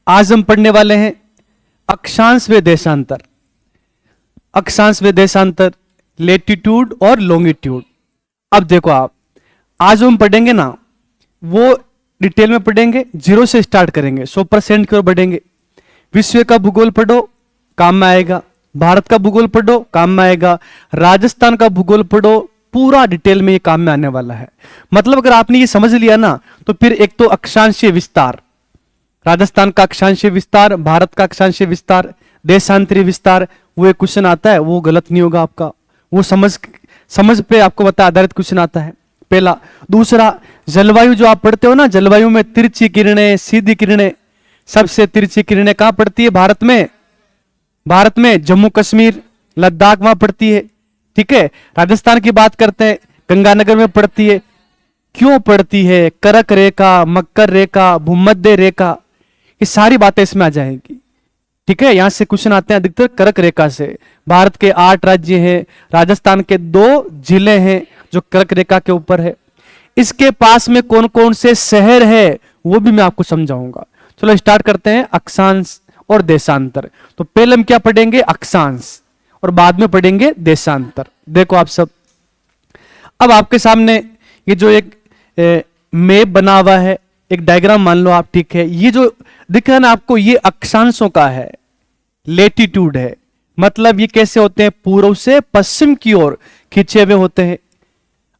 आज हम पढ़ने वाले हैं अक्षांश व देशांतर। अक्षांश व देशांतर, लेटीट्यूड और लॉन्गिट्यूड। अब देखो आप, आज हम पढ़ेंगे ना, वो डिटेल में पढ़ेंगे, जीरो से स्टार्ट करेंगे, 100% की ओर बढ़ेंगे। विश्व का भूगोल पढ़ो, काम में आएगा। भारत का भूगोल पढ़ो, काम में आएगा। राजस्थान का भूगोल पढ़ो, पूरा डिटेल में ये काम में आने वाला है। मतलब अगर आपने ये समझ लिया ना, तो फिर एक तो अक्षांशीय विस्तार, राजस्थान का अक्षांशीय विस्तार, भारत का अक्षांशीय विस्तार, देशांतरीय विस्तार, वो एक क्वेश्चन आता है, वो गलत नहीं होगा आपका। वो समझ पे आपको बता आधारित क्वेश्चन आता है, पहला। दूसरा, जलवायु जो आप पढ़ते हो ना, जलवायु में तिरछी किरणें, सीधी किरणें। सबसे तिरछी किरणें कहां पड़ती है भारत में? भारत में जम्मू कश्मीर, लद्दाख वहां पड़ती है, ठीक है। राजस्थान की बात करते हैं, गंगानगर में पड़ती है। क्यों पड़ती है? कर्क रेखा, मकर रेखा, भूमध्य रेखा, ये सारी बातें इसमें आ जाएंगी, ठीक है। यहां से क्वेश्चन आते हैं अधिकतर कर्क रेखा से। भारत के 8 राज्य हैं, राजस्थान के 2 जिले हैं जो कर्क रेखा के ऊपर है। इसके पास में कौन कौन से शहर है वो भी मैं आपको समझाऊंगा। चलो स्टार्ट करते हैं, अक्षांश और देशांतर। तो पहले हम क्या पढ़ेंगे? अक्षांश, और बाद में पढ़ेंगे देशांतर। देखो आप सब, अब आपके सामने ये जो एक मैप बना हुआ है, एक डायग्राम मान लो आप, ठीक है। ये जो दिख रहा है ना आपको, ये अक्षांशों का है, लेटीट्यूड है। मतलब ये कैसे होते हैं? पूर्व से पश्चिम की ओर खींचे हुए होते हैं।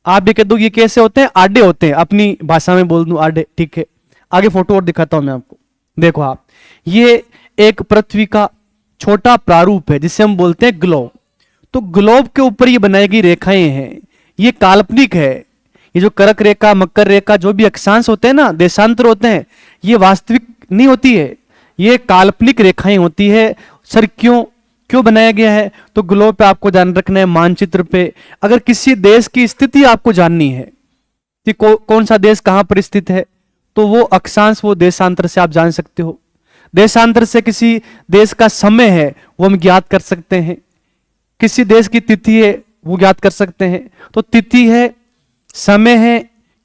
आप भी कह दो ये कैसे होते हैं? आडे होते हैं, अपनी भाषा में बोल दूं आडे, ठीक है। आगे फोटो और दिखाता हूं मैं आपको। देखो आप, ये एक पृथ्वी का छोटा प्रारूप है जिसे हम बोलते हैं ग्लोब। तो ग्लोब के ऊपर ये बनाई गई रेखाएं हैं, ये काल्पनिक है। ये जो कर्क रेखा, मकर रेखा, जो भी अक्षांश होते हैं ना, देशांतर होते हैं, ये वास्तविक नहीं होती है, ये काल्पनिक रेखाएं होती है। सर क्यों बनाया गया है? तो ग्लोब पे आपको ध्यान रखना है, मानचित्र पे अगर किसी देश की स्थिति आपको जाननी है कि कौन सा देश कहां पर स्थित है, तो वो अक्षांश, वो देशांतर से आप जान सकते हो। देशांतर से किसी देश का समय है वो हम ज्ञात कर सकते हैं, किसी देश की तिथि है वो ज्ञात कर सकते हैं। तो तिथि है, समय है,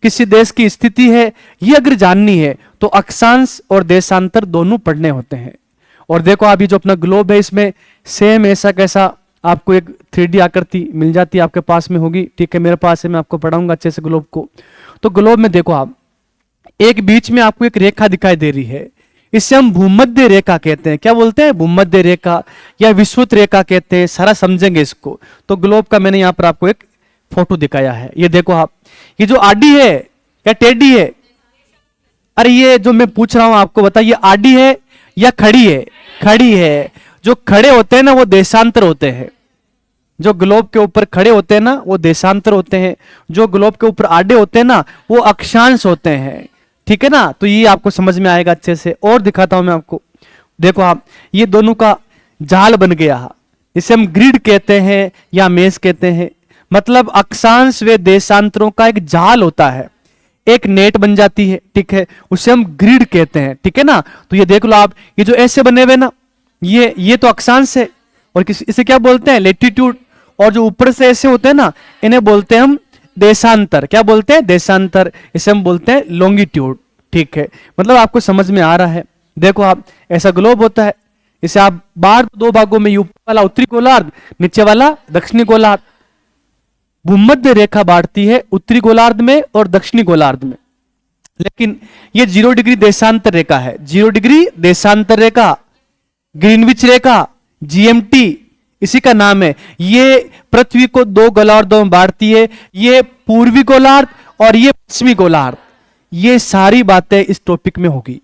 किसी देश की स्थिति है, ये अगर जाननी है तो अक्षांश और देशांतर दोनों पढ़ने होते हैं। और देखो अभी जो अपना ग्लोब है, इसमें सेम ऐसा कैसा आपको एक 3D आकृति मिल जाती है, आपके पास में होगी, ठीक है। मेरे पास है, मैं आपको पढ़ाऊंगा अच्छे से ग्लोब को। तो ग्लोब में देखो आप, एक बीच में आपको एक रेखा दिखाई दे रही है, इसे हम भूमध्य रेखा कहते हैं। क्या बोलते हैं? भूमध्य रेखा या विषुवत रेखा कहते हैं, सारा समझेंगे इसको। तो ग्लोब का मैंने यहां पर आपको एक फोटो दिखाया है, ये देखो आप। ये जो आडी है या टेढ़ी है? अरे ये जो मैं पूछ रहा हूं आपको बता, ये आडी है या खड़ी है? खड़ी है। जो खड़े होते हैं ना वो देशांतर होते हैं, जो ग्लोब के ऊपर खड़े होते हैं ना वो देशांतर होते हैं। जो ग्लोब के ऊपर आडे होते हैं ना वो अक्षांश होते हैं, ठीक है ना। तो ये आपको समझ में आएगा अच्छे से। और दिखाता हूं मैं आपको, देखो आप, ये दोनों का जाल बन गया, इसे हम ग्रिड कहते हैं या मेष कहते हैं। मतलब अक्षांश व देशांतरों का एक जाल होता है, एक नेट बन जाती है, ठीक है, उसे हम ग्रिड कहते हैं, ठीक है ना। तो ये देख लो आप, ये जो ऐसे बने हुए ना, ये तो अक्षांश है, और इसे क्या बोलते हैं? लेटीट्यूड। और जो ऊपर से ऐसे होते हैं ना, इन्हें बोलते हैं हम देशांतर। क्या बोलते हैं? देशांतर। इसे हम बोलते हैं लॉन्गिट्यूड, ठीक है। मतलब आपको समझ में आ रहा है। देखो आप, ऐसा ग्लोब होता है, इसे आप बाहर 2 भागों में, ऊपर वाला उत्तरी गोलार्ध, नीचे वाला दक्षिणी गोलार्ध। भूमध्य रेखा बांटती है उत्तरी गोलार्ध में और दक्षिणी गोलार्ध में। लेकिन ये 0 डिग्री देशांतर रेखा है, 0 डिग्री देशांतर रेखा, ग्रीनविच रेखा, जीएमटी इसी का नाम है। ये पृथ्वी को 2 गोलार्धों में बांटती है, ये पूर्वी गोलार्ध और ये पश्चिमी गोलार्ध। ये सारी बातें इस टॉपिक में होगी,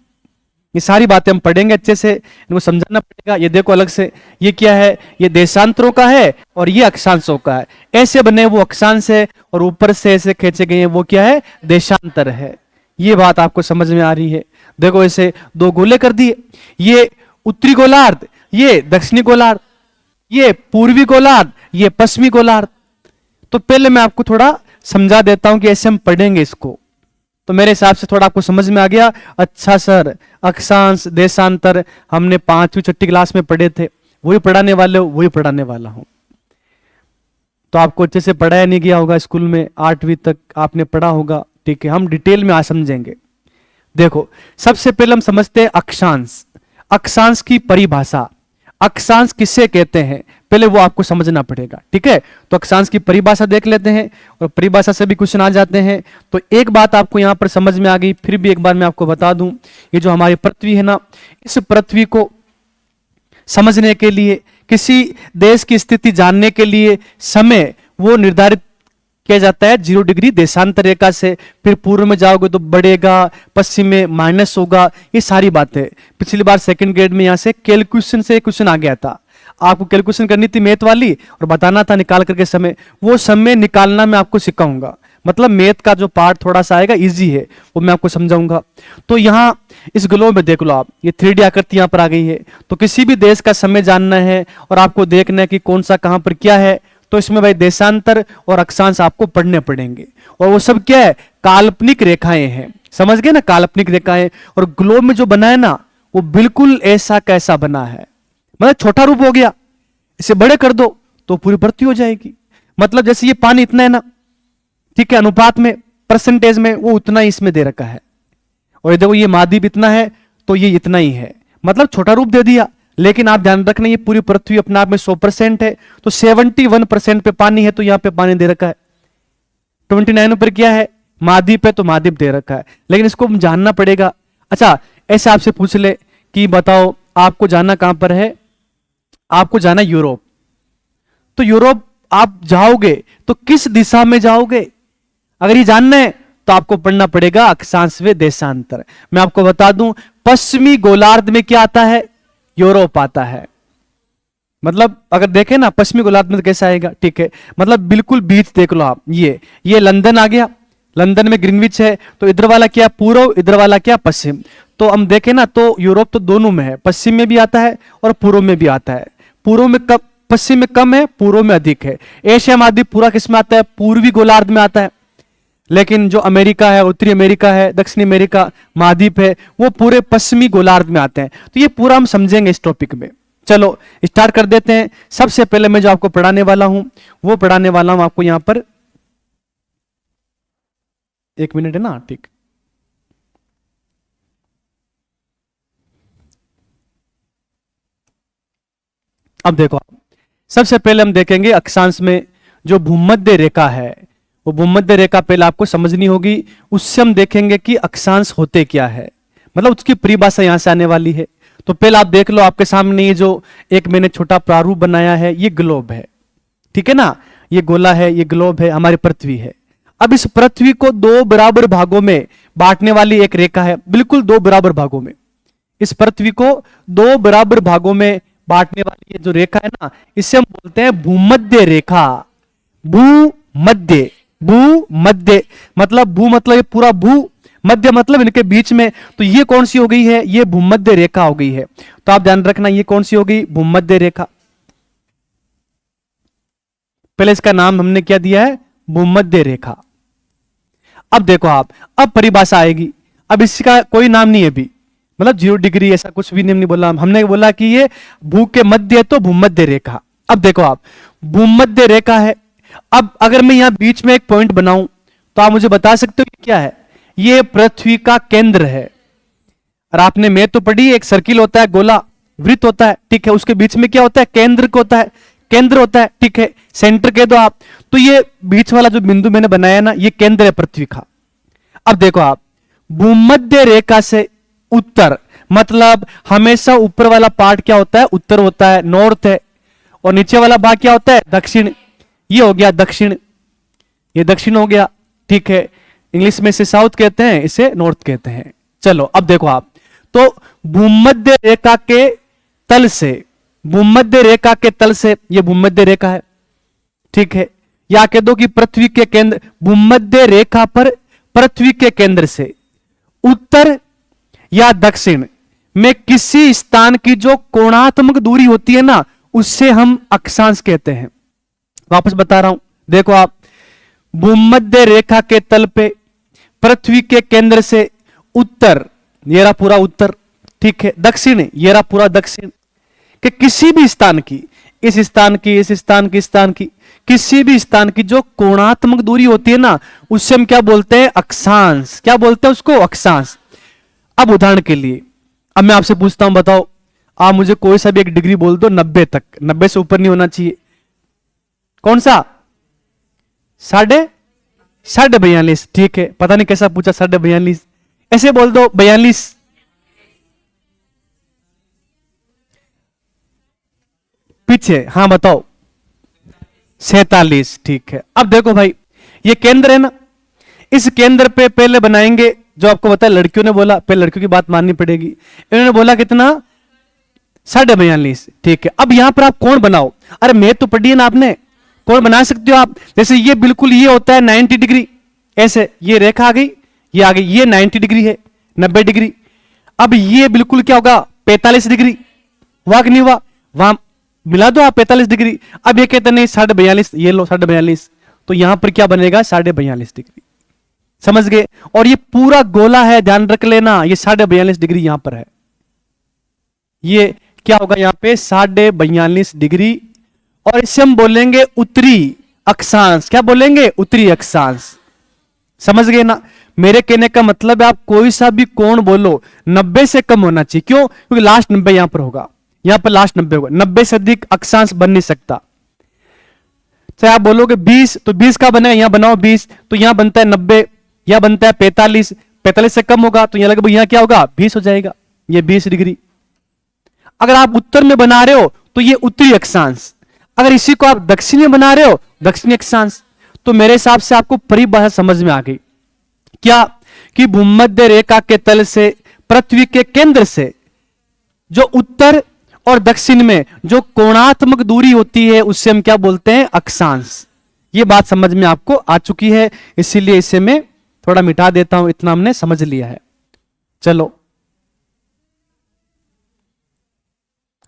ये सारी बातें हम पढ़ेंगे अच्छे से, इनको समझाना पड़ेगा। ये देखो अलग से, ये क्या है? ये देशांतरों का है और ये अक्षांशों का है। ऐसे बने वो अक्षांश है और ऊपर से ऐसे खींचे गए हैं वो क्या है? देशांतर है। ये बात आपको समझ में आ रही है? देखो ऐसे 2 गोले कर दिए, ये उत्तरी गोलार्ध, ये दक्षिणी गोलार्ध, ये पूर्वी गोलार्ध, ये पश्चिमी गोलार्ध। तो पहले मैं आपको थोड़ा समझा देता हूं कि ऐसे हम पढ़ेंगे इसको। तो मेरे हिसाब से थोड़ा आपको समझ में आ गया। अच्छा सर, अक्षांश देशांतर हमने 5वीं 6ठी क्लास में पढ़े थे, वही पढ़ाने वाले हो, वही पढ़ाने वाला हूं। तो आपको अच्छे से पढ़ाया नहीं गया होगा स्कूल में, 8वीं तक आपने पढ़ा होगा, ठीक है। हम डिटेल में आज समझेंगे। देखो सबसे पहले हम समझते हैं अक्षांश। अक्षांश की परिभाषा, अक्षांश किसे कहते हैं, पहले वो आपको समझना पड़ेगा, ठीक है। तो अक्षांश की परिभाषा देख लेते हैं और परिभाषा से भी क्वेश्चन आ जाते हैं। तो एक बात आपको यहां पर समझ में आ गई, फिर भी एक बार मैं आपको बता दूं, ये जो हमारी पृथ्वी है ना, इस पृथ्वी को समझने के लिए, किसी देश की स्थिति जानने के लिए समय वो निर्धारित किया जाता है 0 डिग्री देशांतर रेखा से। फिर पूर्व में जाओगे तो बढ़ेगा, पश्चिम में माइनस होगा, ये सारी बातें पिछली बार सेकंड ग्रेड में यहां से कैलकुलेशन से क्वेश्चन आ गया था। आपको कैलकुलेशन करनी थी मैथ वाली और बताना था निकाल करके समय, वो समय निकालना मैं आपको सिखाऊंगा। मतलब मैथ का जो पार्ट थोड़ा सा आएगा इजी है, वो मैं आपको समझाऊंगा। तो यहाँ इस ग्लोब में देख लो आप, ये 3D आकृति यहाँ पर आ गई है। तो किसी भी देश का समय जानना है और आपको देखना है कि कौन सा कहां पर क्या है, तो इसमें भाई देशांतर और अक्षांश आपको पढ़ने पड़ेंगे। और वो सब क्या है, काल्पनिक रेखाएं हैं, समझ गए ना, काल्पनिक रेखाएं। और ग्लोब में जो बना है ना, वो बिल्कुल ऐसा कैसा बना है, मतलब छोटा रूप हो गया, इसे बड़े कर दो तो पूरी पृथ्वी हो जाएगी। मतलब जैसे ये पानी इतना है ना, ठीक है, अनुपात में, परसेंटेज में वो उतना ही इसमें दे रखा है। और ये देखो ये महाद्वीप इतना है तो ये इतना ही है, मतलब छोटा रूप दे दिया। लेकिन आप ध्यान रखना, ये पूरी पृथ्वी अपने आप में 100% है, तो 71% पे पानी है, तो यहां पे पानी दे रखा है। 29 पर क्या है, महाद्वीप है, तो महाद्वीप दे रखा है। लेकिन इसको जानना पड़ेगा। अच्छा, ऐसे आपसे पूछ ले कि बताओ आपको जाना कहां पर है, आपको जाना यूरोप। तो यूरोप आप जाओगे तो किस दिशा में जाओगे, अगर ये जानना है तो आपको पढ़ना पड़ेगा अक्षांश व देशांतर। मैं आपको बता दूं, पश्चिमी गोलार्ध में क्या आता है, यूरोप आता है। मतलब अगर देखें ना पश्चिमी गोलार्ध में तो कैसा आएगा, ठीक है, मतलब बिल्कुल बीच देख लो आप, ये लंदन आ गया, लंदन में ग्रीनविच है, तो इधर वाला क्या पूर्व, इधर वाला क्या पश्चिम। तो हम देखें ना तो यूरोप तो दोनों में है, पश्चिम में भी आता है और पूर्व में भी आता है। पूर्व में कम, पश्चिम में कम है, पूर्व में अधिक है। एशिया महाद्वीप पूरा किस में आता है, पूर्वी गोलार्ध में आता है। लेकिन जो अमेरिका है, उत्तरी अमेरिका है, दक्षिणी अमेरिका महाद्वीप है, वो पूरे पश्चिमी गोलार्ध में आते हैं। तो ये पूरा हम समझेंगे इस टॉपिक में। चलो स्टार्ट कर देते हैं। सबसे पहले मैं जो आपको पढ़ाने वाला हूं वो पढ़ाने वाला हूं आपको यहां पर, 1 मिनट है ना, ठीक। अब देखो, सबसे पहले हम देखेंगे अक्षांश में जो भूमध्य रेखा है, वो भूमध्य रेखा पहले आपको समझनी होगी। उससे हम देखेंगे कि अक्षांश होते क्या है, मतलब उसकी परिभाषा यहां से आने वाली है। तो पहले आप देख लो, आपके सामने ये जो एक मैंने छोटा प्रारूप बनाया है, ये ग्लोब है, ठीक है ना, ये गोला है, ये ग्लोब है, हमारी पृथ्वी है। अब इस पृथ्वी को 2 बराबर भागों में बांटने वाली एक रेखा है, बिल्कुल 2 बराबर भागों में। इस पृथ्वी को 2 बराबर भागों में बांटने वाली ये जो रेखा है ना, इसे हम बोलते हैं भूमध्य रेखा। भूमध्य, भूमध्य मतलब भू मतलब ये पूरा भू, मध्य मतलब इनके बीच में। तो ये कौन सी हो गई है, ये भूमध्य रेखा हो गई है। तो आप ध्यान रखना, ये कौन सी हो गई, भूमध्य रेखा। पहले इसका नाम हमने क्या दिया है, भूमध्य रेखा। अब देखो आप, अब परिभाषा आएगी। अब इसका कोई नाम नहीं है अभी, मतलब 0 डिग्री ऐसा कुछ भी नहीं बोला, हमने बोला कि ये भू के मध्य है, तो भूमध्य रेखा। अब देखो आप, भूमध्य रेखा है। अब अगर मैं यहां बीच में एक पॉइंट बनाऊं तो आप मुझे बता सकते हो क्या है, ये पृथ्वी का केंद्र है। और आपने मैथ तो पढ़ी, एक सर्किल होता है, गोला, वृत्त होता है, ठीक है, उसके बीच में क्या होता है, केंद्र को होता है, केंद्र होता है, ठीक है, सेंटर कह दो आप। तो ये बीच वाला जो बिंदु मैंने बनाया ना, ये केंद्र है पृथ्वी का। अब देखो आप, भूमध्य रेखा से उत्तर, मतलब हमेशा ऊपर वाला पार्ट क्या होता है, उत्तर होता है, नॉर्थ है, और नीचे वाला भाग क्या होता है, दक्षिण। ये हो गया दक्षिण, ये दक्षिण हो गया, ठीक है। इंग्लिश में इसे साउथ कहते हैं, इसे नॉर्थ कहते हैं। चलो अब देखो आप, तो भूमध्य रेखा के तल से, भूमध्य रेखा के तल से, ये भूमध्य रेखा है, ठीक है। या कह दो कि पृथ्वी के केंद्र, भूमध्य रेखा पर पृथ्वी के केंद्र से उत्तर या दक्षिण में किसी स्थान की जो कोणात्मक दूरी होती है ना, उससे हम अक्षांश कहते हैं। वापस बता रहा हूं, देखो आप, भूमध्य रेखा के तल पे पृथ्वी के केंद्र से उत्तर, ये रहा पूरा उत्तर, ठीक है, दक्षिण, ये रहा पूरा दक्षिण, कि किसी भी स्थान की, इस स्थान की, इस स्थान की, स्थान की, किसी भी स्थान की जो कोणात्मक दूरी होती है ना, उससे हम क्या बोलते हैं, अक्षांश। क्या बोलते हैं उसको, अक्षांश। अब उदाहरण के लिए, अब मैं आपसे पूछता हूं, बताओ आप मुझे कोई सा भी एक डिग्री बोल दो 90 तक, 90 से ऊपर नहीं होना चाहिए। कौन सा? 42.5, ठीक है। पता नहीं कैसा पूछा, 42.5, ऐसे बोल दो 42। पीछे, हाँ बताओ। 47, ठीक है। अब देखो भाई, ये केंद्र है ना, इस केंद्र पे पहले बनाएंगे, जो आपको बताया लड़कियों ने बोला, पहले लड़कियों की बात माननी पड़ेगी। इन्होंने बोला कितना? 42.5, ठीक है। अब यहां पर आप कोण बनाओ। अरे मैं तो पढ़ी है ना आपने, कोण बना सकते हो आप। जैसे ये बिल्कुल ये होता है 90 डिग्री, ऐसे ये रेखा आ गई, ये आ गई, ये 90 डिग्री है, 90 डिग्री। अब ये बिल्कुल क्या होगा? 45 डिग्री। हुआ कि नहीं हुआ? वहां मिला दो आप 45 डिग्री। अब ये कहते नहीं 42.5, ये लो 42.5, तो यहां पर क्या बनेगा? 42.5 डिग्री। समझ गए? और ये पूरा गोला है, ध्यान रख लेना, ये 42.5 डिग्री यहां पर है। ये क्या होगा यहां पे? 42.5 डिग्री। और इसे हम बोलेंगे उत्तरी अक्षांश। क्या बोलेंगे? उत्तरी अक्षांश। समझ गए ना? मेरे कहने का मतलब है, आप कोई सा भी कोण बोलो 90 से कम होना चाहिए। क्यों? क्योंकि लास्ट 90 यहां पर होगा, यहां पर लास्ट 90 होगा, 90 से अधिक अक्षांश बन नहीं सकता। चाहे आप बोलोगे 20, तो 20 का बनेगा? यहां बनाओ 20, तो यहां बनता है 90, यहां बनता है 45, 45 से कम होगा तो यहां लगभग यहां क्या होगा? 20 हो जाएगा, ये 20 डिग्री। अगर आप उत्तर में बना रहे हो तो ये उत्तरी अक्षांश, अगर इसी को आप दक्षिण में बना रहे हो दक्षिणी अक्षांश। तो मेरे हिसाब से आपको परिभाषा समझ में आ गई क्या? कि भूमध्य रेखा के तल से पृथ्वी के केंद्र से जो उत्तर और दक्षिण में जो कोणात्मक दूरी होती है उससे हम क्या बोलते हैं? अक्षांश। ये बात समझ में आपको आ चुकी है, इसीलिए इसे मैं थोड़ा मिटा देता हूं, इतना हमने समझ लिया है। चलो,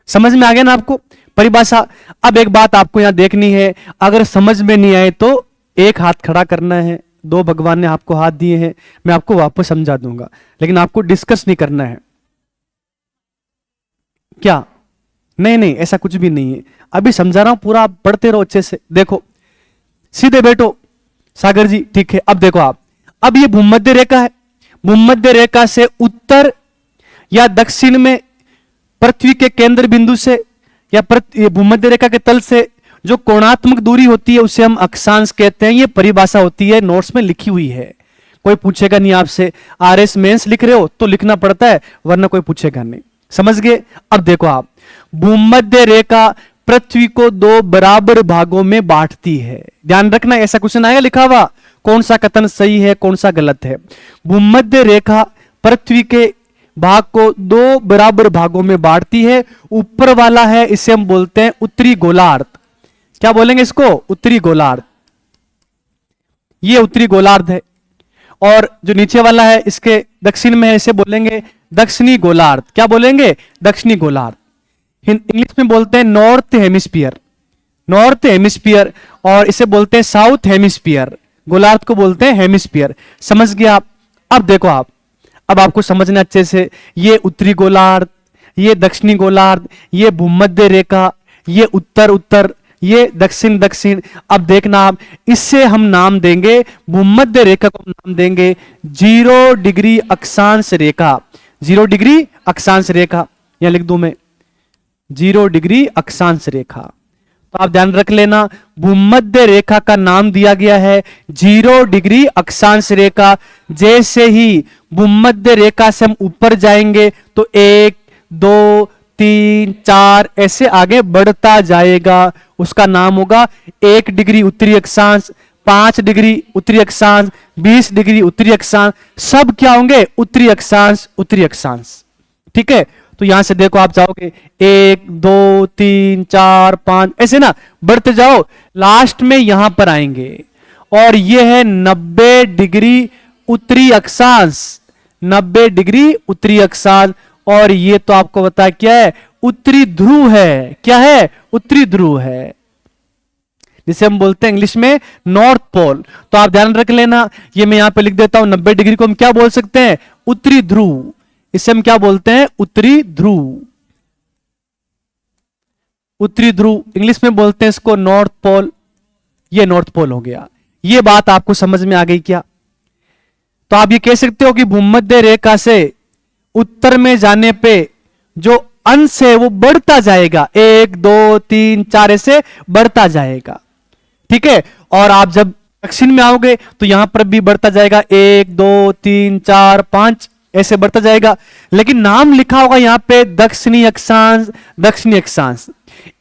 समझ में आ गया ना आपको परिभाषा? अब एक बात आपको यहां देखनी है, अगर समझ में नहीं आए तो एक हाथ खड़ा करना है। दो भगवान ने आपको हाथ दिए हैं, मैं आपको वापस समझा दूंगा, लेकिन आपको डिस्कस नहीं करना है। क्या? नहीं नहीं, ऐसा कुछ भी नहीं है, अभी समझा रहा हूं पूरा, आप पढ़ते रहो अच्छे से। देखो, सीधे बैठो सागर जी, ठीक है। अब देखो आप, अब ये भूमध्य रेखा है, भूमध्य रेखा से उत्तर या दक्षिण में पृथ्वी के केंद्र बिंदु से या भूमध्य रेखा के तल से जो कोणात्मक दूरी होती है उसे हम अक्षांश कहते हैं। ये परिभाषा होती है, नोट्स में लिखी हुई है, कोई पूछेगा नहीं आपसे। आरएस मेंस लिख रहे हो तो लिखना पड़ता है, वरना कोई पूछेगा नहीं। समझ गए? अब देखो आप, भूमध्य रेखा पृथ्वी को दो बराबर भागों में बांटती है। ध्यान रखना, ऐसा क्वेश्चन आएगा लिखा हुआ, कौन सा कथन सही है कौन सा गलत है। भूमध्य रेखा पृथ्वी के भाग को दो बराबर भागों में बांटती है। ऊपर वाला है, इसे हम बोलते हैं उत्तरी गोलार्ध। क्या बोलेंगे इसको? उत्तरी गोलार्ध। ये उत्तरी गोलार्ध है। और जो नीचे वाला है इसके दक्षिण में है, इसे बोलेंगे दक्षिणी गोलार्ध। क्या बोलेंगे? दक्षिणी गोलार्ध। इंग्लिश में बोलते हैं नॉर्थ हेमिस्फीयर, नॉर्थ हेमिस्फीयर। और इसे बोलते हैं साउथ हेमिस्फीयर, गोलार्ध को बोलते हैं हेमिस्फीयर। समझ गया आप? अब देखो आप, अब आपको समझना अच्छे से, ये उत्तरी गोलार्ध, ये दक्षिणी गोलार्ध, ये भूमध्य रेखा, ये उत्तर उत्तर, ये दक्षिण दक्षिण। अब देखना आप, इससे हम नाम देंगे, भूमध्य रेखा को नाम देंगे 0 डिग्री अक्षांश रेखा। 0 डिग्री अक्षांश रेखा, यहां लिख दूं मैं 0 डिग्री अक्षांश रेखा। तो आप ध्यान रख लेना, भूमध्य रेखा का नाम दिया गया है 0 डिग्री अक्षांश रेखा। जैसे ही भूमध्य रेखा से हम ऊपर जाएंगे तो 1 2 3 4 ऐसे आगे बढ़ता जाएगा, उसका नाम होगा 1 डिग्री उत्तरी अक्षांश, 5 डिग्री उत्तरी अक्षांश, 20 डिग्री उत्तरी अक्षांश। सब क्या होंगे? उत्तरी अक्षांश, उत्तरी अक्षांश। ठीक है? तो यहां से देखो, आप जाओगे 1 2 3 4 5 ऐसे ना बढ़ते जाओ, लास्ट में यहां पर आएंगे और यह है 90 डिग्री उत्तरी अक्षांश, 90 डिग्री उत्तरी अक्षांश। और ये तो आपको पता क्या है? उत्तरी ध्रुव है। क्या है? उत्तरी ध्रुव है, जिसे हम बोलते हैं इंग्लिश में नॉर्थ पोल। तो आप ध्यान रख लेना, ये मैं यहां पे लिख देता हूं, 90 डिग्री को हम क्या बोल सकते हैं? उत्तरी ध्रुव। इसे हम क्या बोलते हैं? उत्तरी ध्रुव। उत्तरी ध्रुव इंग्लिश में बोलते हैं इसको नॉर्थ पोल। ये नॉर्थ पोल हो गया। ये बात आपको समझ में आ गई क्या? तो आप ये कह सकते हो कि भूमध्य रेखा से उत्तर में जाने पे जो अंश है वो बढ़ता जाएगा, 1 2 3 4 ऐसे बढ़ता जाएगा। ठीक है, और आप जब दक्षिण में आओगे तो यहां पर भी बढ़ता जाएगा, 1 2 3 4 5 ऐसे बढ़ता जाएगा। लेकिन नाम लिखा होगा यहां पे दक्षिणी अक्षांश, दक्षिणी अक्षांश,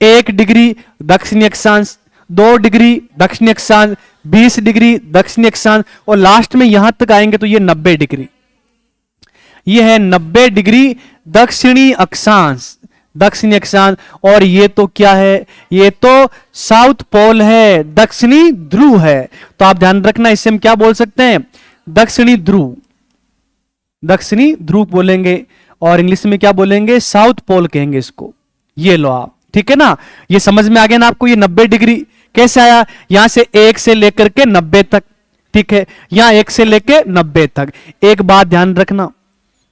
1 डिग्री दक्षिणी अक्षांश, 2 डिग्री दक्षिणी अक्षांश, 20 डिग्री दक्षिणी अक्षांश, और लास्ट में यहां तक आएंगे तो ये 90 डिग्री। ये है 90 डिग्री दक्षिणी अक्षांश, दक्षिणी अक्षांश। और ये तो क्या है, ये तो साउथ पोल है, दक्षिणी ध्रुव है। तो आप ध्यान रखना, इससे हम क्या बोल सकते हैं, दक्षिणी ध्रुव, दक्षिणी ध्रुव बोलेंगे, और इंग्लिश में क्या बोलेंगे, साउथ पोल कहेंगे इसको। ये लो आप, ठीक है ना, ये समझ में आ गया ना आपको। ये 90 डिग्री कैसे आया, यहां से 1 से लेकर के 90 तक, ठीक है, यहां 1 से लेकर 90 तक। एक बात ध्यान रखना,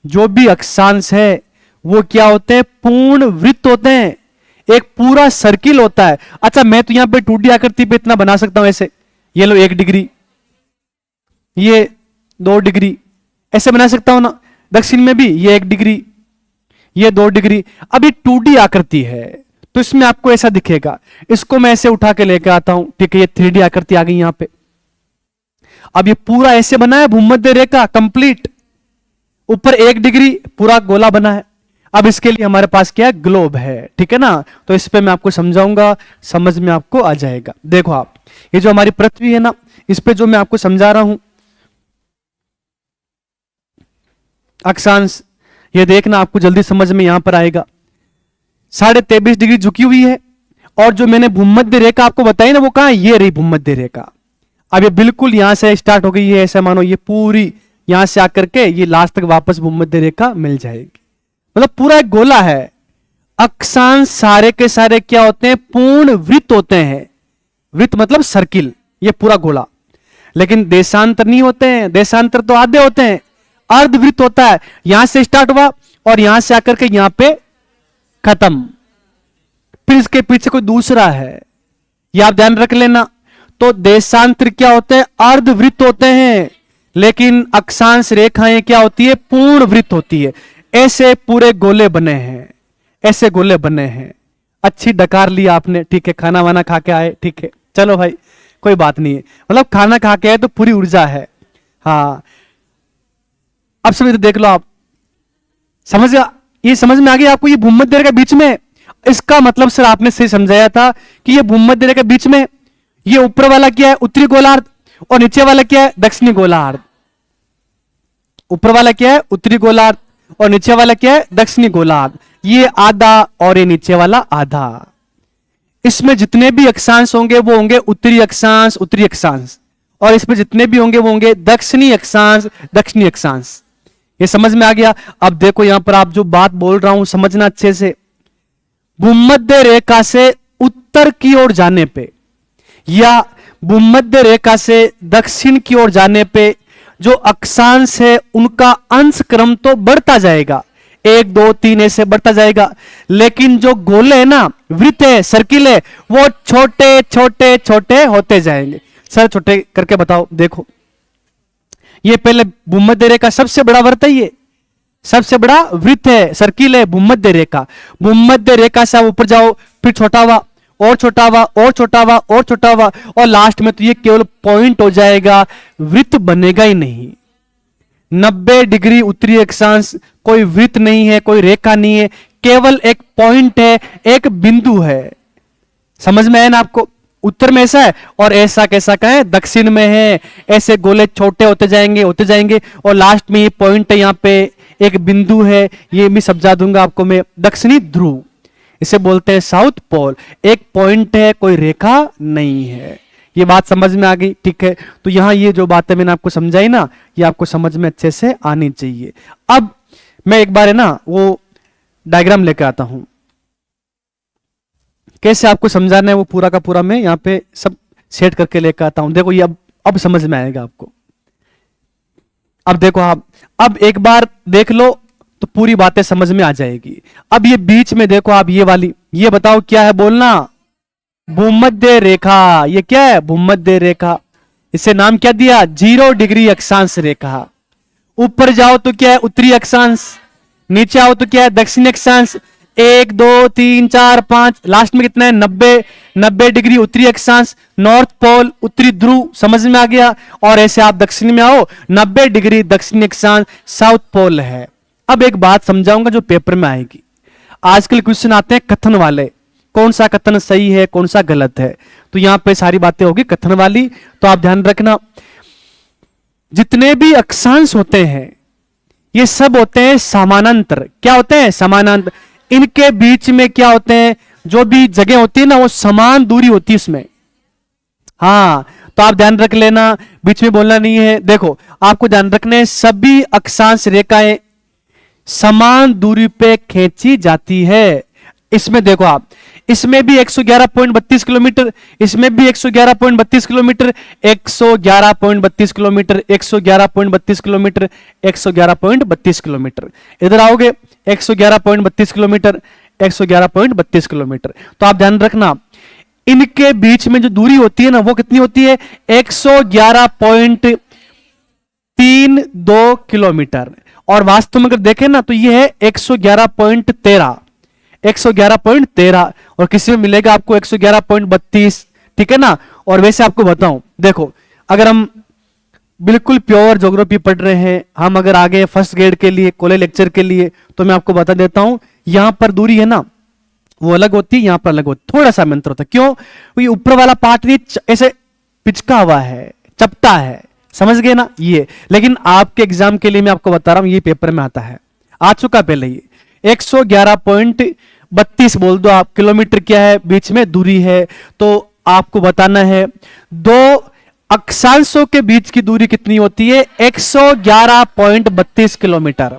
जो भी अक्षांश है वो क्या होते हैं, पूर्ण वृत्त होते हैं, एक पूरा सर्किल होता है। अच्छा, मैं तो यहां पे 2D आकृति पे इतना बना सकता हूं ऐसे, ये लो 1 डिग्री, ये 2 डिग्री, ऐसे बना सकता हूं ना। दक्षिण में भी ये 1 डिग्री, ये 2 डिग्री। अब ये 2D आकृति है तो इसमें आपको ऐसा दिखेगा। इसको मैं ऐसे उठा के लेकर आता हूं, ठीक है, ये 3D आकृति आ गई यहां पे। अब ये पूरा ऐसे बना है, भूमध्य रेखा कंप्लीट, ऊपर 1 डिग्री पूरा गोला बना है। अब इसके लिए हमारे पास क्या है, ग्लोब है, ठीक है ना। तो इस पे मैं आपको समझाऊंगा, समझ में आपको आ जाएगा। देखो आप, ये जो हमारी पृथ्वी है ना, इस पे जो मैं आपको समझा रहा हूं अक्षांश, ये देखना आपको जल्दी समझ में यहां पर आएगा। 23.5 डिग्री झुकी हुई है, और जो मैंने भूमध्य रेखा आपको बताई ना, वो कहां है, ये रही भूमध्य रेखा। अब ये बिल्कुल यहां से स्टार्ट हो गई है, ऐसा मानो ये पूरी यहां से आकर के ये लास्ट तक वापस भूमध्य रेखा मिल जाएगी। मतलब पूरा एक गोला है। अक्षांश सारे के सारे क्या होते हैं, पूर्ण वृत्त होते हैं। वृत्त मतलब सर्किल, ये पूरा गोला। लेकिन देशांतर नहीं होते हैं, देशांतर तो आधे होते हैं। अर्धवृत्त होता है, यहां से स्टार्ट हुआ और यहां से आकर के यहां पे खत्म, फिर इसके पीछे कोई दूसरा है, ये आप ध्यान रख लेना। तो देशांतर क्या होते हैं, अर्धवृत्त होते हैं। लेकिन अक्षांश रेखाएं क्या होती है, पूर्ण वृत्त होती है। ऐसे पूरे गोले बने हैं, ऐसे गोले बने हैं। अच्छी डकार ली आपने, ठीक है, खाना वाना खा के आए, ठीक है, चलो भाई कोई बात नहीं है, मतलब खाना खा के आए तो पूरी ऊर्जा है। हाँ, अब सब इधर देख लो आप, समझ, ये समझ में आ गया आपको। ये भूमध्य रेखा बीच में, इसका मतलब सर आपने सही समझाया था कि ये भूमध्य रेखा बीच में, ये ऊपर वाला क्या है, उत्तरी गोलार्ध, और नीचे वाला क्या है, दक्षिणी गोलार्ध। ऊपर वाला क्या है, उत्तरी गोलार्ध, और नीचे वाला क्या है, दक्षिणी गोलार्ध। ये आधा और ये नीचे वाला आधा। इसमें जितने भी अक्षांश होंगे वो होंगे उत्तरी अक्षांश, उत्तरी अक्षांश, और इसमें जितने भी होंगे वो होंगे दक्षिणी अक्षांश, दक्षिणी अक्षांश। ये समझ में आ गया। अब देखो यहां पर आप जो बात बोल रहा हूं समझना अच्छे से। भूमध्य रेखा से उत्तर की ओर जाने पे या भूमध्य रेखा से दक्षिण की ओर जाने पे जो अक्षांश है उनका अंश क्रम तो बढ़ता जाएगा, 1 2 3 ऐसे बढ़ता जाएगा। लेकिन जो गोले है ना, वृत्त है, सर्किल है, वो छोटे छोटे छोटे होते जाएंगे। सर छोटे करके बताओ। देखो ये पहले भूमध्य रेखा सबसे बड़ा वृत्त है, ये सबसे बड़ा वृत्त है, सर्किल है भूमध्य रेखा। भूमध्य रेखा से आप ऊपर जाओ, फिर छोटा हुआ और छोटा हुआ और छोटा हुआ और छोटा हुआ, और लास्ट में तो ये केवल पॉइंट हो जाएगा, वृत्त बनेगा ही नहीं। 90 डिग्री उत्तरी अक्षांश कोई वृत्त नहीं है, कोई रेखा नहीं है, केवल एक पॉइंट है, एक बिंदु है। समझ में है ना आपको। उत्तर में ऐसा है और ऐसा कैसा का है, दक्षिण में है। ऐसे गोले छोटे होते जाएंगे और लास्ट में ये पॉइंट है, यहां पे एक बिंदु है, ये भी समझा दूंगा आपको मैं। दक्षिणी ध्रुव, इसे बोलते हैं साउथ पोल। एक पॉइंट है, कोई रेखा नहीं है। ये बात समझ में आ गई, ठीक है। तो यहां ये जो बातें मैंने आपको समझाई ना, ये आपको समझ में अच्छे से आनी चाहिए। अब मैं एक बार है ना वो डायग्राम लेकर आता हूं, कैसे आपको समझाना है वो पूरा का पूरा मैं यहां पे सब सेट करके लेकर आता हूं। देखो ये अब समझ में आएगा आपको। अब देखो आप, अब एक बार देख लो तो पूरी बातें समझ में आ जाएगी। अब ये बीच में देखो आप, ये वाली, ये बताओ क्या है, बोलना। भूमध्य रेखा। ये क्या है, भूमध्य रेखा। इसे नाम क्या दिया, 0 डिग्री अक्षांश रेखा। ऊपर जाओ तो क्या है, उत्तरी अक्षांश। नीचे आओ तो क्या है, दक्षिणी अक्षांश। 1 2 3 4 5, लास्ट में कितना है 90 डिग्री उत्तरी अक्षांश, नॉर्थ पोल उत्तरी ध्रुव, समझ में आ गया। और ऐसे आप दक्षिण में आओ 90 डिग्री दक्षिणी अक्षांश साउथ पोल है। अब एक बात समझाऊंगा जो पेपर में आएगी। आजकल क्वेश्चन आते हैं कथन वाले, कौन सा कथन सही है कौन सा गलत है, तो यहां पे सारी बातें होगी कथन वाली, तो आप ध्यान रखना। जितने भी अक्षांश होते हैं ये सब होते हैं समानांतर। क्या होते हैं? समानांतर। इनके बीच में क्या होते हैं, जो भी जगह होती है ना वो समान दूरी होती है उसमें। हाँ, तो आप ध्यान रख लेना, बीच में बोलना नहीं है। देखो आपको ध्यान रखना है, सभी अक्षांश रेखाएं समान दूरी पे खींची जाती है। इसमें देखो आप, इसमें भी 111.32 किलोमीटर, इसमें भी 111.32 किलोमीटर, 111.32 किलोमीटर, 111.32 किलोमीटर, 111.32 किलोमीटर। इधर आओगे 111.32 किलोमीटर, 111.32 किलोमीटर। तो आप ध्यान रखना इनके बीच में जो दूरी होती है ना वो कितनी होती है? 111.32 किलोमीटर। और वास्तव में अगर देखें ना तो ये है 111.13, 111.13, और किसी में मिलेगा आपको 111.32, ठीक है ना। और वैसे आपको बताऊं, देखो अगर हम बिल्कुल प्योर ज्योग्राफी पढ़ रहे हैं, हम अगर आगे फर्स्ट ग्रेड के लिए कॉलेज लेक्चर के लिए, तो मैं आपको बता देता हूं यहां पर दूरी है ना वो अलग होती है, यहां पर अलग होती, थोड़ा सा अंतर होता है। क्यों? ये ऊपर वाला पार्ट नहीं ऐसे पिचका हुआ है, चपटा है, समझ गए ना ये। लेकिन आपके एग्जाम के लिए मैं आपको बता रहा हूं ये पेपर में आता है, आ चुका पहले ये। 111.32 बोल दो आप, किलोमीटर क्या है बीच में दूरी है। तो आपको बताना है दो अक्षांशों के बीच की दूरी कितनी होती है? 111.32 किलोमीटर।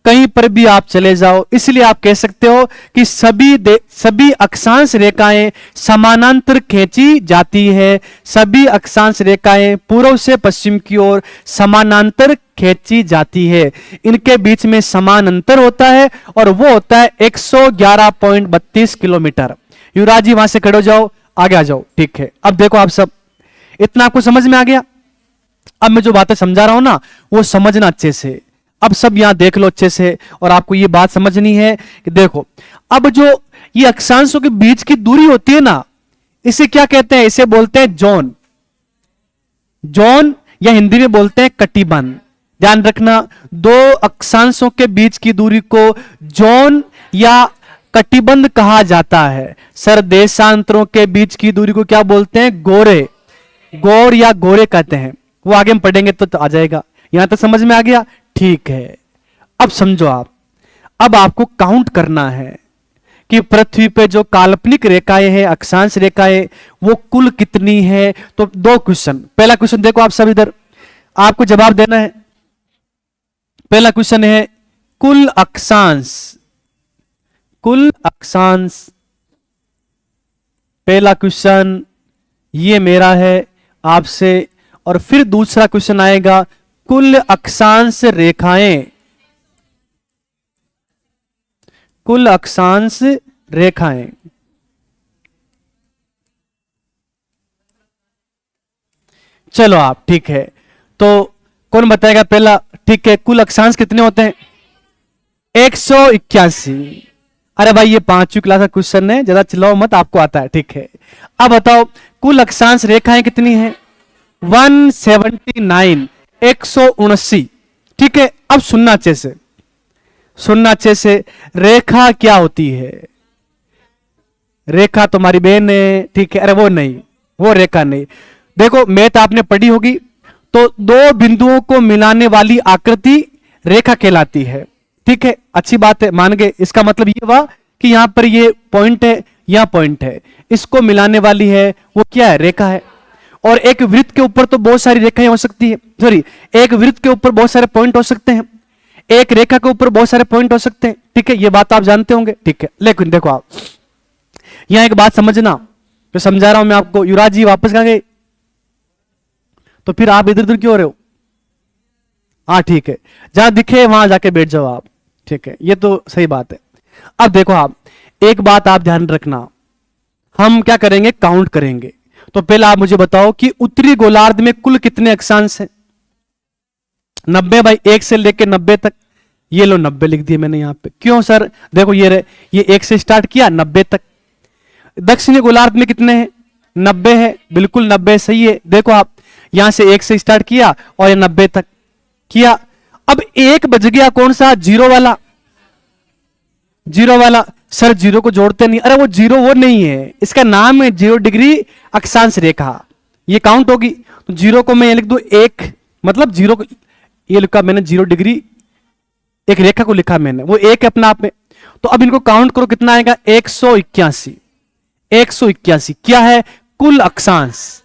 कहीं पर भी आप चले जाओ, इसलिए आप कह सकते हो कि सभी अक्षांश रेखाएं समानांतर खींची जाती है। सभी अक्षांश रेखाएं पूर्व से पश्चिम की ओर समानांतर खींची जाती है। इनके बीच में समान अंतर होता है और वो होता है 111.32 किलोमीटर। युवराज जी वहां से खड़े हो जाओ, आगे आ जाओ, ठीक है। अब देखो आप सब, इतना आपको समझ में आ गया। अब मैं जो बातें समझा रहा हूं ना वो समझना अच्छे से। अब सब यहां देख लो अच्छे से, और आपको ये बात समझनी है कि देखो अब जो ये अक्षांशों के बीच की दूरी होती है ना, इसे क्या कहते हैं? इसे बोलते हैं जोन। जोन या हिंदी में बोलते हैं कटिबंध। ध्यान रखना, दो अक्षांशों के बीच की दूरी को जोन या कटिबंध कहा जाता है। सर देशांतरों के बीच की दूरी को क्या बोलते हैं? गोरे, गौर या गोरे कहते हैं। वो आगे हम पढ़ेंगे तो आ जाएगा। यहां तक समझ में आ गया? ठीक है। अब समझो आप, अब आपको काउंट करना है कि पृथ्वी पे जो काल्पनिक रेखाएं हैं, अक्षांश रेखाएं, वो कुल कितनी है। तो दो क्वेश्चन, पहला क्वेश्चन देखो आप सब इधर, आपको जवाब देना है। पहला क्वेश्चन है कुल अक्षांश, कुल अक्षांश। पहला क्वेश्चन ये मेरा है आपसे, और फिर दूसरा क्वेश्चन आएगा कुल अक्षांश रेखाएं, कुल अक्षांश रेखाएं। चलो आप, ठीक है। तो कौन बताएगा पहला? ठीक है, कुल अक्षांश कितने होते हैं? 181। अरे भाई ये 5वीं क्लास का क्वेश्चन है, ज्यादा चिल्लाओ मत, आपको आता है, ठीक है। अब बताओ कुल अक्षांश रेखाएं कितनी है? 179, 179, ठीक है। अब सुनना अच्छे से, सुनना अच्छे से। रेखा क्या होती है? रेखा तुम्हारी बहन है, ठीक है। अरे वो नहीं, वो रेखा नहीं। देखो मैथ आपने पढ़ी होगी, तो दो बिंदुओं को मिलाने वाली आकृति रेखा कहलाती है, ठीक है। अच्छी बात है, मान गए। इसका मतलब ये हुआ कि यहां पर ये पॉइंट है, यहां पॉइंट है, इसको मिलाने वाली है वो क्या है? रेखा है। और एक वृत्त के ऊपर तो बहुत सारी रेखाएं हो सकती है, सॉरी, एक वृत्त के ऊपर बहुत सारे पॉइंट हो सकते हैं, एक रेखा के ऊपर बहुत सारे पॉइंट हो सकते हैं, ठीक है। ये बात आप जानते होंगे, ठीक है। लेकिन देखो आप यहां एक बात समझना, जो समझा रहा हूं मैं आपको। युवराज जी वापस आ गए, तो फिर आप इधर उधर क्यों हो रहे हो? हाँ ठीक है, जहां दिखे वहां जाके बैठ जाओ आप, ठीक है। ये तो सही बात है। अब देखो आप, एक बात आप ध्यान रखना, हम क्या करेंगे? काउंट करेंगे। तो पहले आप मुझे बताओ कि उत्तरी गोलार्ध में कुल कितने अक्षांश हैं? 90/1 से लेकर 90 तक, ये लो 90 लिख दिए मैंने यहां पे। क्यों सर? देखो ये 1 से स्टार्ट किया 90 तक। दक्षिणी गोलार्ध में कितने हैं? 90 है, बिल्कुल 90 सही है। देखो आप यहां से 1 से स्टार्ट किया और ये 90 तक किया। अब एक बच गया कौन सा? जीरो वाला। जीरो वाला सर जीरो को जोड़ते नहीं। अरे वो जीरो वो नहीं है, इसका नाम है 0 डिग्री अक्षांश रेखा, ये काउंट होगी। तो जीरो को मैं ये लिख दूं 1, मतलब जीरो को ये लिखा मैंने 0 डिग्री, एक रेखा को लिखा मैंने, वो एक है अपना आप में। तो अब इनको काउंट करो कितना आएगा? 181। 181 क्या है? कुल अक्षांश।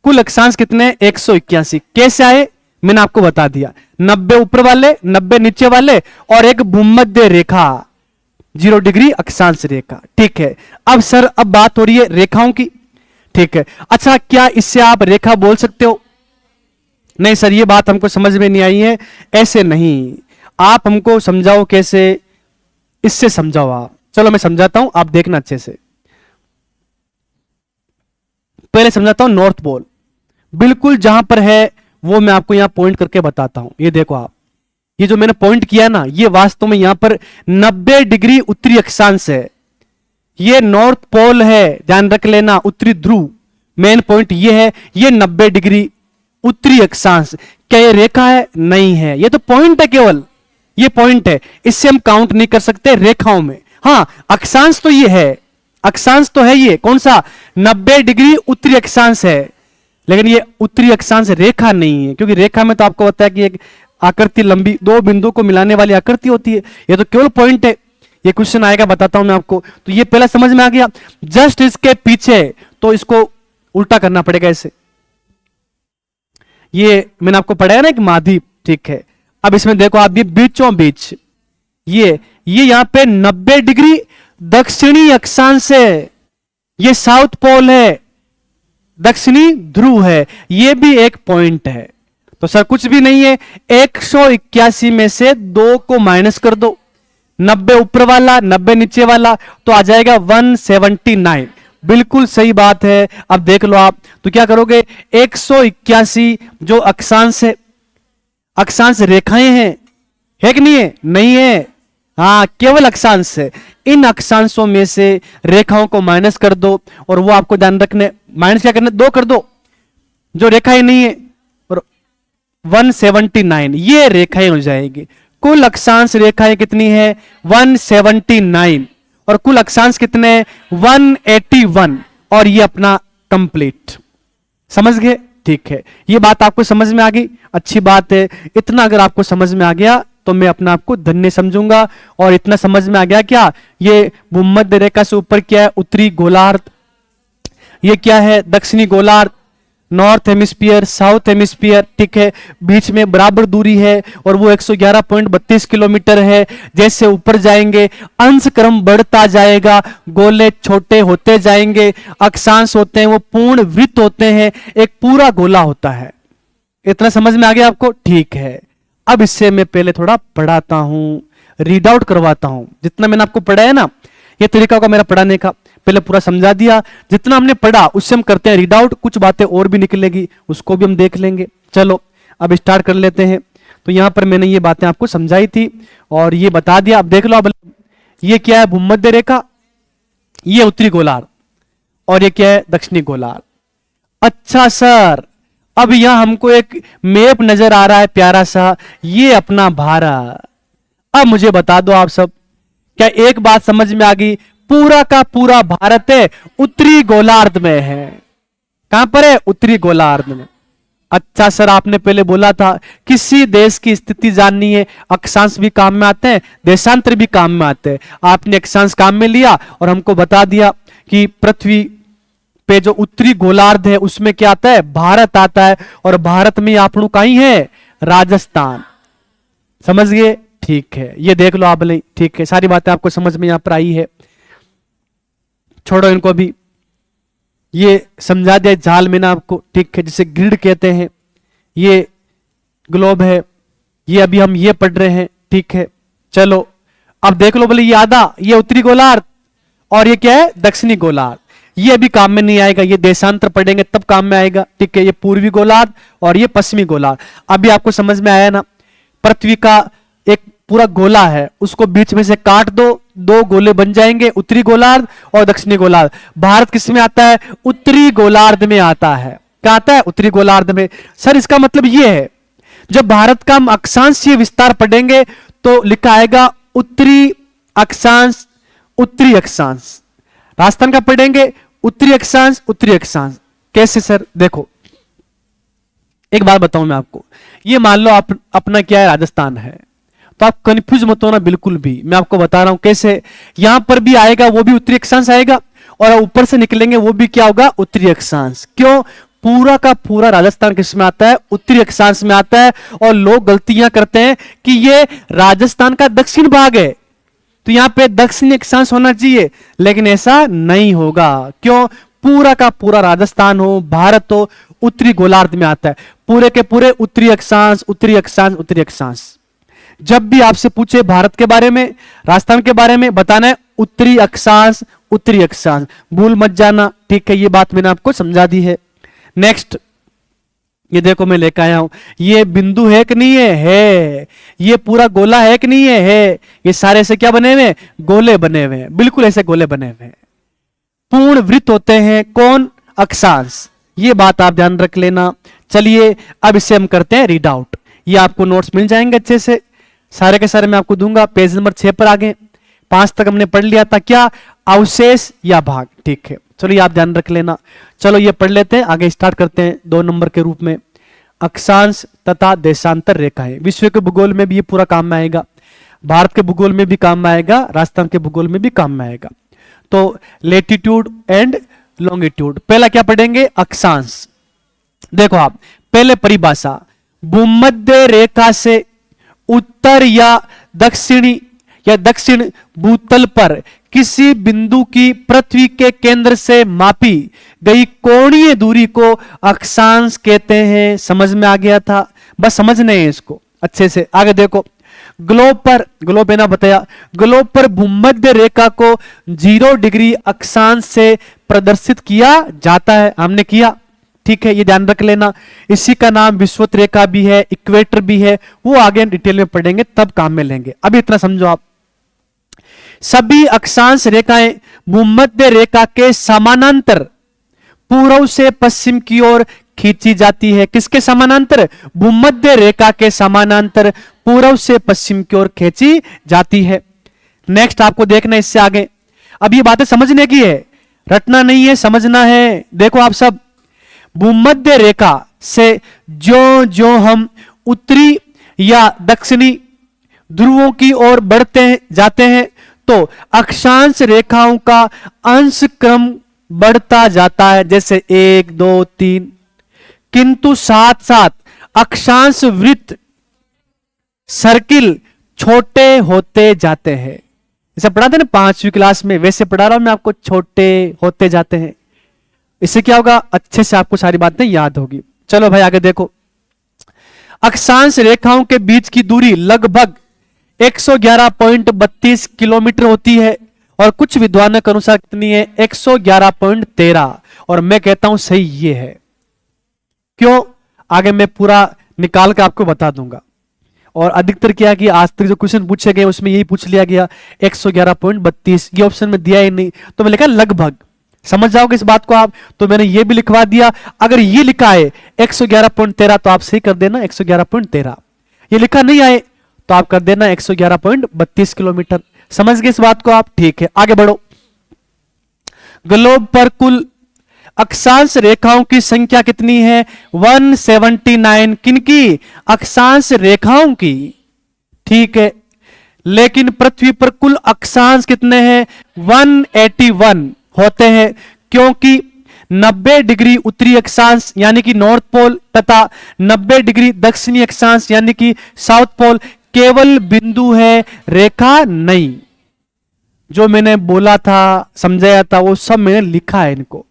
कुल अक्षांश कितने? 181। कैसे आए मैंने आपको बता दिया। 90 ऊपर वाले, 90 नीचे वाले, और एक भूमध्य रेखा 0 डिग्री अक्षांश रेखा। ठीक है। अब सर अब बात हो रही है रेखाओं की। ठीक है। अच्छा, क्या इससे आप रेखा बोल सकते हो? नहीं सर ये बात हमको समझ में नहीं आई है। ऐसे नहीं, आप हमको समझाओ कैसे, इससे समझाओ आप। चलो मैं समझाता हूं, आप देखना अच्छे से। पहले समझाता हूं नॉर्थ पोल, बिल्कुल जहां पर है वो मैं आपको यहां पॉइंट करके बताता हूं। ये देखो आप, ये जो मैंने पॉइंट किया ना, ये वास्तव में यहां पर 90 डिग्री उत्तरी अक्षांश है। ये नॉर्थ पोल है, ध्यान रख लेना, उत्तरी ध्रुव। मेन पॉइंट ये है, ये 90 डिग्री उत्तरी अक्षांश। क्या ये रेखा है? नहीं है, ये तो पॉइंट है, केवल ये पॉइंट है। इससे हम काउंट नहीं कर सकते रेखाओं में। हां अक्षांश तो ये है, अक्षांश तो है ये कौन सा? 90 डिग्री उत्तरी अक्षांश है, लेकिन ये उत्तरी अक्षांश रेखा नहीं है। क्योंकि रेखा में तो आपको पता है कि एक आकृति लंबी, दो बिंदु को मिलाने वाली आकृति होती है। ये तो केवल पॉइंट है। ये क्वेश्चन आएगा, बताता हूं मैं आपको। तो ये पहला समझ में आ गया। जस्ट इसके पीछे तो इसको उल्टा करना पड़ेगा ऐसे। ये मैंने आपको पढ़ाया ना एक महाद्वीप। ठीक है। अब इसमें देखो आप, ये बीचों बीच ये यहां पे 90 डिग्री दक्षिणी अक्षांश है। ये साउथ पोल है, दक्षिणी ध्रुव है, ये भी एक पॉइंट है। तो सर कुछ भी नहीं है। 181 में से 2 को माइनस कर दो, 90 ऊपर वाला 90 नीचे वाला, तो आ जाएगा 179। बिल्कुल सही बात है। अब देख लो आप, तो क्या करोगे? 181 जो अक्षांश है, अक्षांश रेखाएं हैं, है कि नहीं है? नहीं है, हाँ केवल अक्षांश है। इन अक्षांशों में से रेखाओं को माइनस कर दो, और वो आपको ध्यान रखने, माइनस क्या करना? 2 कर दो, जो रेखाएं नहीं है, और 179 ये रेखाएं हो जाएगी। कुल अक्षांश रेखाएं कितनी है? 179, और कुल अक्षांश कितने? 181, और ये अपना कंप्लीट। समझ गए? ठीक है, ये बात आपको समझ में आ गई, अच्छी बात है। इतना अगर आपको समझ में आ गया तो मैं अपना आपको धन्य समझूंगा। और इतना समझ में आ गया क्या? ये भूमध्य रेखा से ऊपर क्या है? उत्तरी गोलार्ध। ये क्या है? दक्षिणी गोलार्ध, नॉर्थ हेमिस्फीयर, साउथ हेमिस्फीयर। ठीक है, बीच में बराबर दूरी है, और वो 111.32 किलोमीटर है। जैसे ऊपर जाएंगे अंश क्रम बढ़ता जाएगा, गोले छोटे होते जाएंगे, अक्षांश होते हैं वो पूर्ण वृत्त होते हैं, एक पूरा गोला होता है। इतना समझ में आ गया आपको? ठीक है। अब इससे मैं पहले थोड़ा पढ़ाता हूं, रीड आउट करवाता हूं। जितना मैंने आपको पढ़ाया ना, ये तरीका होगा मेरा पढ़ाने का। पहले पूरा समझा दिया, जितना हमने पढ़ा उससे हम करते हैं रीड आउट। कुछ बातें और भी निकलेगी, उसको भी हम देख लेंगे। चलो अब स्टार्ट कर लेते हैं। तो यहां पर मैंने ये बातें आपको समझाई थी और ये बता दिया। अब देख लो, अब ये क्या है? भूमध्य रेखा, ये उत्तरी गोलार्ध, और ये क्या है? दक्षिणी गोलार्ध। अच्छा सर, अब यहां हमको एक मैप नजर आ रहा है प्यारा सा, ये अपना भारत। अब मुझे बता दो आप सब, क्या एक बात समझ में आ गई? पूरा का पूरा भारत है उत्तरी गोलार्ध में है। कहां पर है? उत्तरी गोलार्ध में। अच्छा सर, आपने पहले बोला था किसी देश की स्थिति जाननी है, अक्षांश भी काम में आते हैं, देशांतर भी काम में आते हैं। आपने अक्षांश काम में लिया और हमको बता दिया कि पृथ्वी पे जो उत्तरी गोलार्ध है उसमें क्या आता है? भारत आता है, और भारत में आपनू कहीं है? राजस्थान। समझ गए? ठीक है, ये देख लो आप नहीं। ठीक है, सारी बातें आपको समझ में यहां पर आई है, छोड़ो इनको भी। ये समझा दिया जाल में ना आपको। ठीक है, जिसे ग्रिड कहते हैं, ये ग्लोब है, ये अभी हम ये पढ़ रहे हैं। ठीक है, चलो अब देख लो, बोले ये आधा, ये उत्तरी गोलार्ध, और ये क्या है? दक्षिणी गोलार्ध। ये अभी काम में नहीं आएगा, ये देशांतर पढ़ेंगे तब काम में आएगा। ठीक है, ये पूर्वी गोलार्ध और ये पश्चिमी गोलार्ध। अभी आपको समझ में आया ना? पृथ्वी का एक पूरा गोला है, उसको बीच में से काट दो, दो गोले बन जाएंगे, उत्तरी गोलार्ध और दक्षिणी गोलार्ध। भारत किस में आता है? उत्तरी गोलार्ध में आता है। क्या आता है? उत्तरी गोलार्ध में। सर इसका मतलब यह है, जब भारत का हम अक्षांशीय विस्तार पढ़ेंगे तो लिखा आएगा उत्तरी अक्षांश, उत्तरी अक्षांश। राजस्थान का पढ़ेंगे उत्तरी अक्षांश, उत्तरी अक्षांश। कैसे सर? देखो एक बात बताऊं मैं आपको, ये मान लो आप अपना क्या है, राजस्थान है, तो आप कंफ्यूज मत होना बिल्कुल भी। मैं आपको बता रहा हूं कैसे। यहां पर भी आएगा वो भी उत्तरी अक्षांश आएगा, और ऊपर से निकलेंगे वो भी क्या होगा? उत्तरी अक्षांश। क्यों? पूरा का पूरा राजस्थान किस में आता है? उत्तरी अक्षांश में आता है। और लोग गलतियां करते हैं कि ये राजस्थान का दक्षिण भाग है तो यहां पे दक्षिणी अक्षांश होना चाहिए, लेकिन ऐसा नहीं होगा। क्यों? पूरा का पूरा राजस्थान हो, भारत हो, उत्तरी गोलार्ध में आता है। पूरे के पूरे उत्तरी अक्षांश, उत्तरी अक्षांश, उत्तरी अक्षांश। जब भी आपसे पूछे भारत के बारे में, राजस्थान के बारे में, बताना है उत्तरी अक्षांश, उत्तरी अक्षांश। भूल मत जाना, ठीक है? ये बात मैंने आपको समझा दी है। नेक्स्ट, ये देखो मैं लेकर आया हूं, ये बिंदु है कि नहीं है? है। ये पूरा गोला है कि नहीं है? है। ये सारे से क्या बने हुए हैं? गोले बने हुए हैं, बिल्कुल ऐसे गोले बने हुए हैं। पूर्ण वृत्त होते हैं कौन? अक्षांश। ये बात आप ध्यान रख लेना। चलिए अब इसे हम करते हैं रीड आउट। ये आपको नोट्स मिल जाएंगे अच्छे से, सारे के सारे मैं आपको दूंगा। पेज नंबर 6 पर आगे 5 तक हमने पढ़ लिया था। क्या? अवशेष या भाग, ठीक है? चलिए आप ध्यान रख लेना। चलो ये पढ़ लेते हैं, आगे स्टार्ट करते हैं 2 नंबर के रूप में। अक्षांश तथा देशांतर रेखाएं। विश्व के भूगोल में भी ये पूरा काम में आएगा, भारत के भूगोल में भी काम में आएगा, राजस्थान के भूगोल में भी काम में आएगा। तो लेटीट्यूड एंड लॉन्गिट्यूड। पहला क्या पढ़ेंगे? अक्षांश। देखो आप, पहले परिभाषा, भूमध्य रेखा से उत्तर या दक्षिण भूतल पर किसी बिंदु की पृथ्वी के केंद्र से मापी गई कोणीय दूरी को अक्षांश कहते हैं। समझ में आ गया था? बस समझने हैं इसको अच्छे से। आगे देखो, ग्लोब है ना, बताया, ग्लोब पर भूमध्य रेखा को 0 डिग्री अक्षांश से प्रदर्शित किया जाता है। हमने किया, ठीक है? ये ध्यान रख लेना। इसी का नाम विषुवत रेखा भी है, इक्वेटर भी है, वो आगे डिटेल में पढ़ेंगे तब काम में लेंगे। अभी इतना समझो आप। सभी अक्षांश रेखाएं भूमध्य रेखा के समानांतर पूर्व से पश्चिम की ओर खींची जाती है। किसके समानांतर? भूमध्य रेखा के समानांतर पूर्व से पश्चिम की ओर खींची जाती है। नेक्स्ट आपको देखना इससे आगे। अब ये बातें समझने की है, रटना नहीं है, समझना है। देखो आप सब, भूमध्य रेखा से जो जो हम उत्तरी या दक्षिणी ध्रुवों की ओर बढ़ते जाते हैं तो अक्षांश रेखाओं का अंश क्रम बढ़ता जाता है, जैसे 1 2 3। किंतु साथ साथ अक्षांश वृत्त, सर्किल छोटे होते जाते हैं। जैसे पढ़ाते ना 5वीं क्लास में, वैसे पढ़ा रहा हूं मैं आपको, छोटे होते जाते हैं। इससे क्या होगा? अच्छे से आपको सारी बातें याद होगी। चलो भाई आगे देखो। अक्षांश रेखाओं के बीच की दूरी लगभग 111.32 किलोमीटर होती है, और कुछ विद्वानों के अनुसार कितनी है? 111.13। और मैं कहता हूं सही ये है। क्यों? आगे मैं पूरा निकाल के आपको बता दूंगा। और अधिकतर क्या कि आज तक जो क्वेश्चन पूछे गए उसमें यही पूछ लिया गया 111.32। ये ऑप्शन में दिया ही नहीं, तो मैं लिखा लगभग। समझ जाओगे इस बात को आप, तो मैंने ये भी लिखवा दिया। अगर ये लिखा है 111.13 तो आप सही कर देना 111.13। ये लिखा नहीं आए तो आप कर देना 111.32 किलोमीटर। समझ गए इस बात को आप? ठीक है, आगे बढ़ो। ग्लोब पर कुल अक्षांश रेखाओं की संख्या कितनी है? 179। किनकी? अक्षांश रेखाओं की, ठीक है। लेकिन पृथ्वी पर कुल अक्षांश कितने हैं? 181 होते हैं, क्योंकि 90 डिग्री उत्तरी अक्षांश यानी कि नॉर्थ पोल तथा 90 डिग्री दक्षिणी अक्षांश यानी कि साउथ पोल केवल बिंदु है, रेखा नहीं। जो मैंने बोला था, समझाया था, वो सब मैंने लिखा है इनको।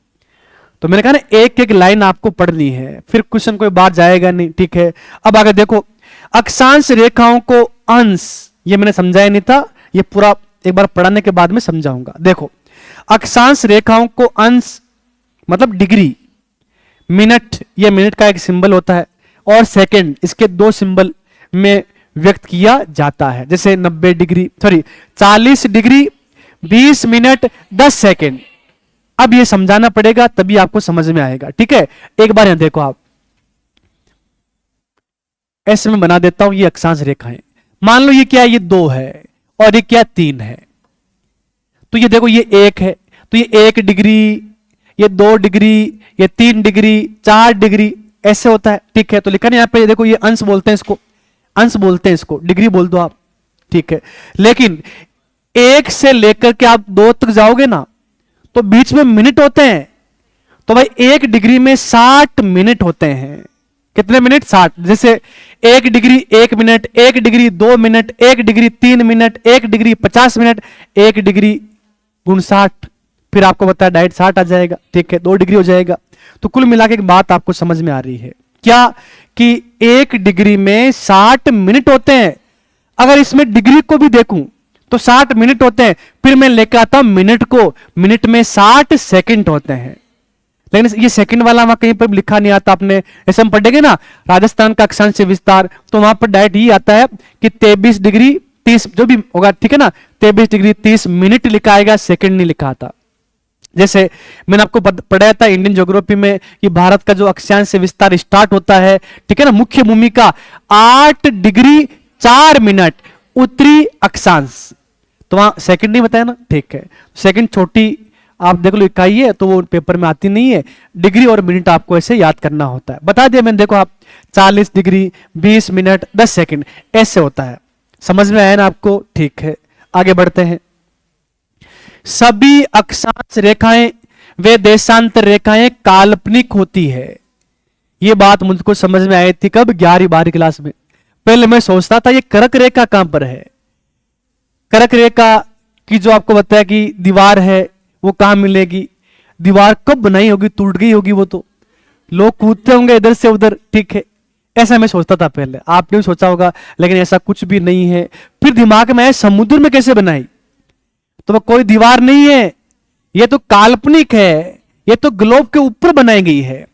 तो मैंने कहा ना एक एक लाइन आपको पढ़नी है, फिर क्वेश्चन कोई बात जाएगा नहीं, ठीक है? अब आगे देखो, अक्षांश रेखाओं को अंश, ये मैंने समझाया नहीं था, ये पूरा एक बार पढ़ाने के बाद में समझाऊंगा। देखो, अक्षांश रेखाओं को अंश मतलब डिग्री, मिनट, ये मिनट का एक सिंबल होता है, और सेकंड, इसके 2 सिंबल में व्यक्त किया जाता है। जैसे 40 डिग्री 20 मिनट 10 सेकेंड। अब ये समझाना पड़ेगा तभी आपको समझ में आएगा, ठीक है। एक बार यहां देखो आप, ऐसे में बना देता हूं, ये अक्षांश रेखाएं। मान लो ये क्या है, ये 2 है और ये क्या 3 है। तो ये देखो ये 1 है, तो ये 1 डिग्री, ये 2 डिग्री, ये 3 डिग्री, 4 डिग्री, ऐसे होता है, ठीक है। तो लिखा नहीं यहाँ पे, ये देखो ये अंश बोलते हैं इसको, अंश बोलते हैं इसको, डिग्री बोल दो आप, ठीक है। लेकिन 1 से लेकर के आप 2 तक जाओगे ना, तो बीच में मिनट होते हैं। तो भाई 1 डिग्री में 60 मिनट होते हैं। कितने मिनट? 60। जैसे 1 degree 1 minute, 1 degree 2 minute, 1 degree 3 minute, 1 degree 50 minute, 1 degree गुण 60, फिर आपको बताया डायरेक्ट 60 आ जाएगा, ठीक है, 2 डिग्री हो जाएगा। तो कुल मिला के एक बात आपको समझ में आ रही है क्या, कि 1 डिग्री में 60 मिनट होते हैं। अगर इसमें डिग्री को भी देखूं तो 60 मिनट होते हैं। फिर मैं लेकर आता हूं मिनट को, मिनट में 60 सेकंड होते हैं। लेकिन ये सेकंड वाला वहां कहीं पर लिखा नहीं आता। आपने ऐसे हम पढ़ेंगे ना राजस्थान का अक्षांश विस्तार, तो वहां पर डायरेक्ट ये आता है कि 23 डिग्री 30 जो भी होगा, ठीक है ना, 23 डिग्री 30 मिनट लिखा आएगा, सेकंड नहीं लिखा आता। जैसे मैंने आपको पढ़ाया था इंडियन ज्योग्राफी में कि भारत का जो अक्षांश से विस्तार स्टार्ट होता है, ठीक है ना, मुख्य भूमि का 8 डिग्री 4 मिनट उत्तरी अक्षांश, तो वहां सेकंड नहीं बताया ना, ठीक है। सेकंड छोटी आप देख लो इकाई है, तो वो पेपर में आती नहीं है। डिग्री और मिनट आपको ऐसे याद करना होता है। बता दिया मैंने, देखो आप 40 डिग्री 20 मिनट 10 सेकंड ऐसे होता है। समझ में आया ना आपको? ठीक है, आगे बढ़ते हैं। सभी अक्षांश रेखाएं वे देशांतर रेखाएं काल्पनिक होती है। ये बात मुझको समझ में आई थी कब? 11वीं-12वीं क्लास में। पहले मैं सोचता था ये कर्क रेखा कहां पर है, कर्क रेखा की जो आपको बताया कि दीवार है वो कहां मिलेगी, दीवार कब बनाई होगी, टूट गई होगी वो, तो लोग कूदते होंगे इधर से उधर, ठीक है, ऐसा मैं सोचता था पहले। आपने भी सोचा होगा, लेकिन ऐसा कुछ भी नहीं है। फिर दिमाग में आया समुद्र में कैसे बनाई, तो वो कोई दीवार नहीं है, ये तो काल्पनिक है, ये तो ग्लोब के ऊपर बनाई गई है,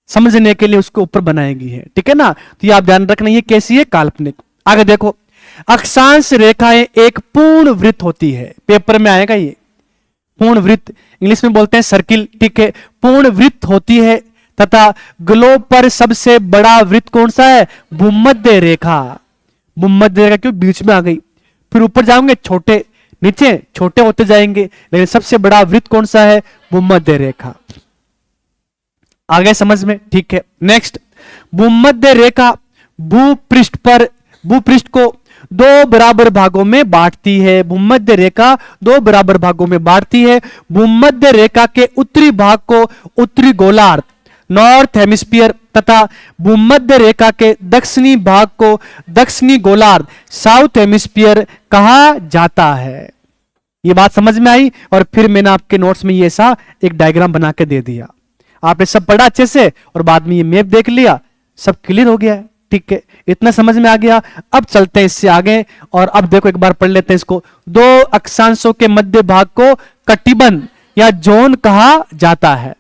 समझने के लिए उसके ऊपर बनाई गई है, ठीक है ना। तो ये आप ध्यान रखना, ये कैसी है? काल्पनिक। आगे देखो, अक्षांश रेखाएं एक पूर्ण वृत्त होती है। पेपर में आएगा ये, पूर्ण वृत्त, इंग्लिश में बोलते हैं सर्किल, ठीक है, पूर्ण वृत्त होती है। तथा ग्लोब पर सबसे बड़ा वृत्त कौन सा है? भूमध्य रेखा। भूमध्य रेखा क्यों बीच में आ गई? फिर ऊपर जाओगे छोटे, नीचे छोटे होते जाएंगे, लेकिन सबसे बड़ा वृत्त कौन सा है? भूमध्य रेखा। आगे समझ में? ठीक है। नेक्स्ट, भूमध्य रेखा भूपृष्ठ को 2 बराबर भागों में बांटती है। भूमध्य रेखा 2 बराबर भागों में बांटती है। भूमध्य रेखा के उत्तरी भाग को उत्तरी गोलार्ध नॉर्थ हेमिस्फीयर तथा भूमध्य रेखा के दक्षिणी भाग को दक्षिणी गोलार्ध साउथ हेमिस्फीयर कहा जाता है। ये बात समझ में आई? और फिर मैंने आपके नोट्स में ये ऐसा एक डायग्राम बना के दे दिया। आपने सब पढ़ा अच्छे से और बाद में ये मैप देख लिया, सब क्लियर हो गया है, ठीक है, इतना समझ में आ गया। अब चलते हैं इससे आगे, और अब देखो एक बार पढ़ लेते हैं इसको। 2 अक्षांशों के मध्य भाग को कटिबंध या जोन कहा जाता है।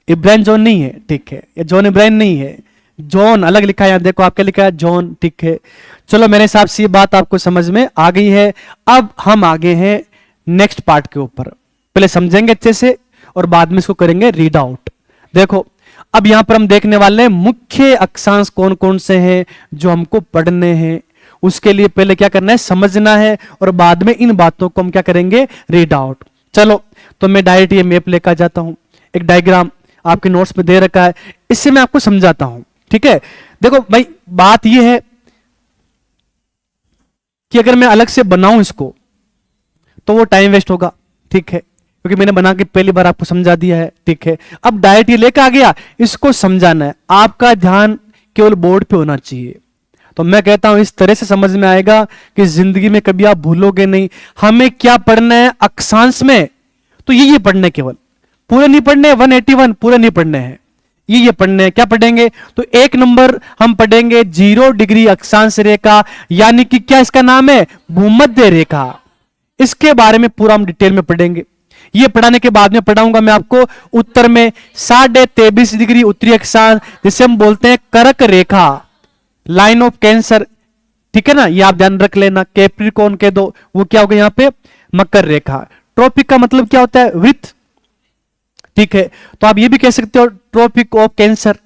इब्राहिम जोन नहीं है, ठीक है, ये जॉन इब्राहिम नहीं है, जोन अलग लिखा है। यहां देखो आपके लिखा है जोन, ठीक है। चलो मेरे हिसाब से ये बात आपको समझ में आ गई है। अब हम आगे हैं नेक्स्ट पार्ट के ऊपर। पहले समझेंगे अच्छे से और बाद में इसको करेंगे रीड आउट। देखो अब यहां पर हम देखने वाले हैं मुख्य अक्षांश कौन कौन से हैं जो हमको पढ़ने हैं। उसके लिए पहले क्या करना है? समझना है, और बाद में इन बातों को हम क्या करेंगे? Read out. चलो तो मैं डायरेक्ट ये मैप लेकर जाता हूं, एक डायग्राम आपके नोट्स में दे रखा है, इससे मैं आपको समझाता हूं, ठीक है। देखो भाई बात यह है कि अगर मैं अलग से बनाऊं इसको तो वो टाइम वेस्ट होगा, ठीक है, क्योंकि मैंने बना के पहली बार आपको समझा दिया है, ठीक है। अब डायरेक्ट ये लेकर आ गया, इसको समझाना है। आपका ध्यान केवल बोर्ड पे होना चाहिए। तो मैं कहता हूं इस तरह से समझ में आएगा कि जिंदगी में कभी आप भूलोगे नहीं। हमें क्या पढ़ना है अक्षांश में? तो ये पढ़ने, केवल पूरे नहीं पढ़ने, 181 पूरे नहीं पढ़ने हैं, ये पढ़ने हैं। क्या पढ़ेंगे? तो 1 नंबर हम पढ़ेंगे 0 डिग्री अक्षांश रेखा, यानी कि क्या इसका नाम है? भूमध्य रेखा। इसके बारे में पूरा हम डिटेल में पढ़ेंगे। ये पढ़ाने के बाद में पढ़ाऊंगा मैं आपको उत्तर में 23.5 डिग्री उत्तरी अक्षांश, जिसे हम बोलते हैं कर्क रेखा, लाइन ऑफ कैंसर, ठीक है ना, ये आप ध्यान रख लेना। कैप्रिकॉर्न के दो, वो क्या होगा यहाँ पे, मकर रेखा। ट्रॉपिक का मतलब क्या होता है, वृत्त। ठीक है, तो आप ये भी कह सकते हो tropic of cancer,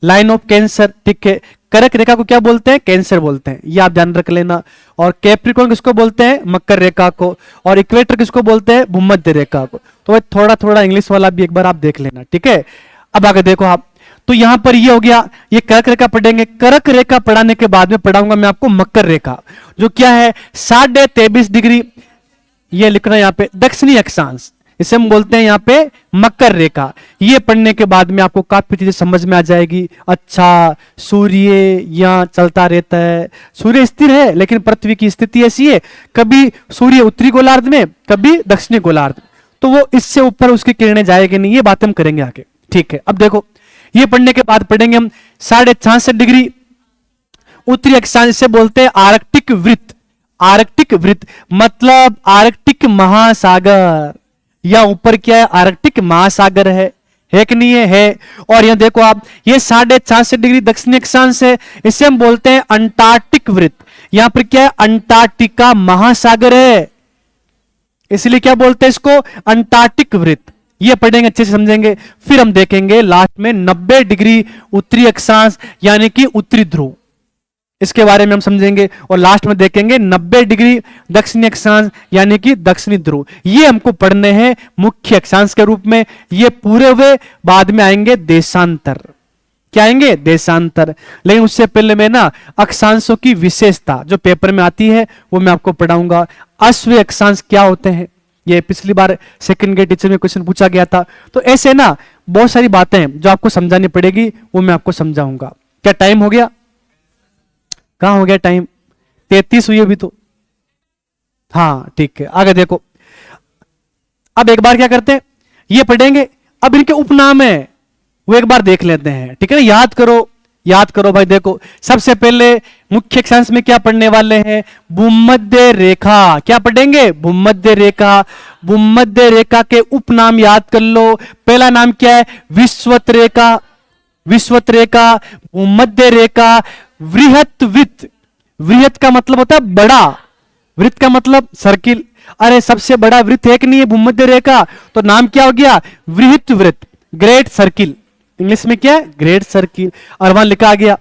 line of cancer. ठीक है, कर्क रेखा को क्या बोलते हैं, कैंसर बोलते हैं, ये आप ध्यान रख लेना। और कैप्रिकॉर्न किसको बोलते हैं, मकर रेखा को। और इक्वेटर किसको बोलते हैं, भूमध्य रेखा को। तो थोड़ा थोड़ा इंग्लिश वाला भी एक बार आप देख लेना। ठीक है, अब आगे देखो आप, तो यहां पर ये हो गया, ये कर्क रेखा पढ़ेंगे। कर्क रेखा पढ़ाने के बाद में पढ़ाऊंगा मैं आपको मकर रेखा, जो क्या है 23.5 डिग्री, ये लिखना यहां पे दक्षिणी अक्षांश, इसे हम बोलते हैं यहां पे मकर रेखा। ये पढ़ने के बाद में आपको काफी चीजें समझ में आ जाएगी। अच्छा, सूर्य यहां चलता रहता है, सूर्य स्थिर है लेकिन पृथ्वी की स्थिति ऐसी है, कभी सूर्य उत्तरी गोलार्ध में, कभी दक्षिणी गोलार्ध, तो वो इससे ऊपर उसकी किरणें जाएगी नहीं। ये बात हम करेंगे आगे। ठीक है, अब देखो, ये पढ़ने के बाद पढ़ेंगे हम 66.5 डिग्री उत्तरी अक्षांश, से बोलते हैं आर्कटिक वृत्त। आर्कटिक वृत्त मतलब आर्कटिक महासागर, या ऊपर क्या है, आर्कटिक महासागर है कि नहीं है। और यहां देखो आप, ये 66.5 डिग्री दक्षिणी अक्षांश है, इसे हम बोलते हैं अंटार्कटिक वृत्त। यहां पर क्या है, अंटार्कटिका महासागर है, इसलिए क्या बोलते हैं इसको, अंटार्कटिक वृत्त। ये पढ़ेंगे, अच्छे से समझेंगे। फिर हम देखेंगे लास्ट में 90 डिग्री उत्तरी अक्षांश, यानी कि उत्तरी ध्रुव, इसके बारे में हम समझेंगे। और लास्ट में देखेंगे 90 डिग्री दक्षिणी अक्षांश, यानी कि दक्षिणी ध्रुव। ये हमको पढ़ने हैं मुख्य अक्षांश के रूप में। ये पूरे हुए, बाद में आएंगे देशांतर। क्या आएंगे, देशांतर। लेकिन उससे पहले मैं ना अक्षांशों की विशेषता जो पेपर में आती है वो मैं आपको पढ़ाऊंगा। अश्व अक्षांश क्या होते हैं, ये पिछली बार सेकंड ग्रेड टीचर में क्वेश्चन पूछा गया था। तो ऐसे ना बहुत सारी बातें हैं जो आपको समझानी पड़ेगी, वो मैं आपको समझाऊंगा। क्या टाइम हो गया, कहां हो गया टाइम, 33 हुई अभी तो। हाँ ठीक है, आगे देखो। अब एक बार क्या करते हैं, ये पढ़ेंगे, अब इनके उपनाम है वो एक बार देख लेते हैं। ठीक है ना, याद करो, याद करो भाई। देखो, सबसे पहले मुख्य अक्षांश में क्या पढ़ने वाले हैं, भूमध्य रेखा। क्या पढ़ेंगे, भूमध्य रेखा। भूमध्य रेखा के उपनाम याद कर लो। पहला नाम क्या है, विषुवत रेखा। विषुवत रेखा, भूमध्य रेखा, वृहत वृत्त। वृहत का मतलब होता है बड़ा, वृत्त का मतलब सर्किल। अरे सबसे बड़ा वृत्त है कि नहीं है भूमध्य रेखा, तो नाम क्या हो गया, वृहत वृत्त, ग्रेट सर्किल। इंग्लिश में क्या है, ग्रेट सर्किल। और वहां लिखा गया,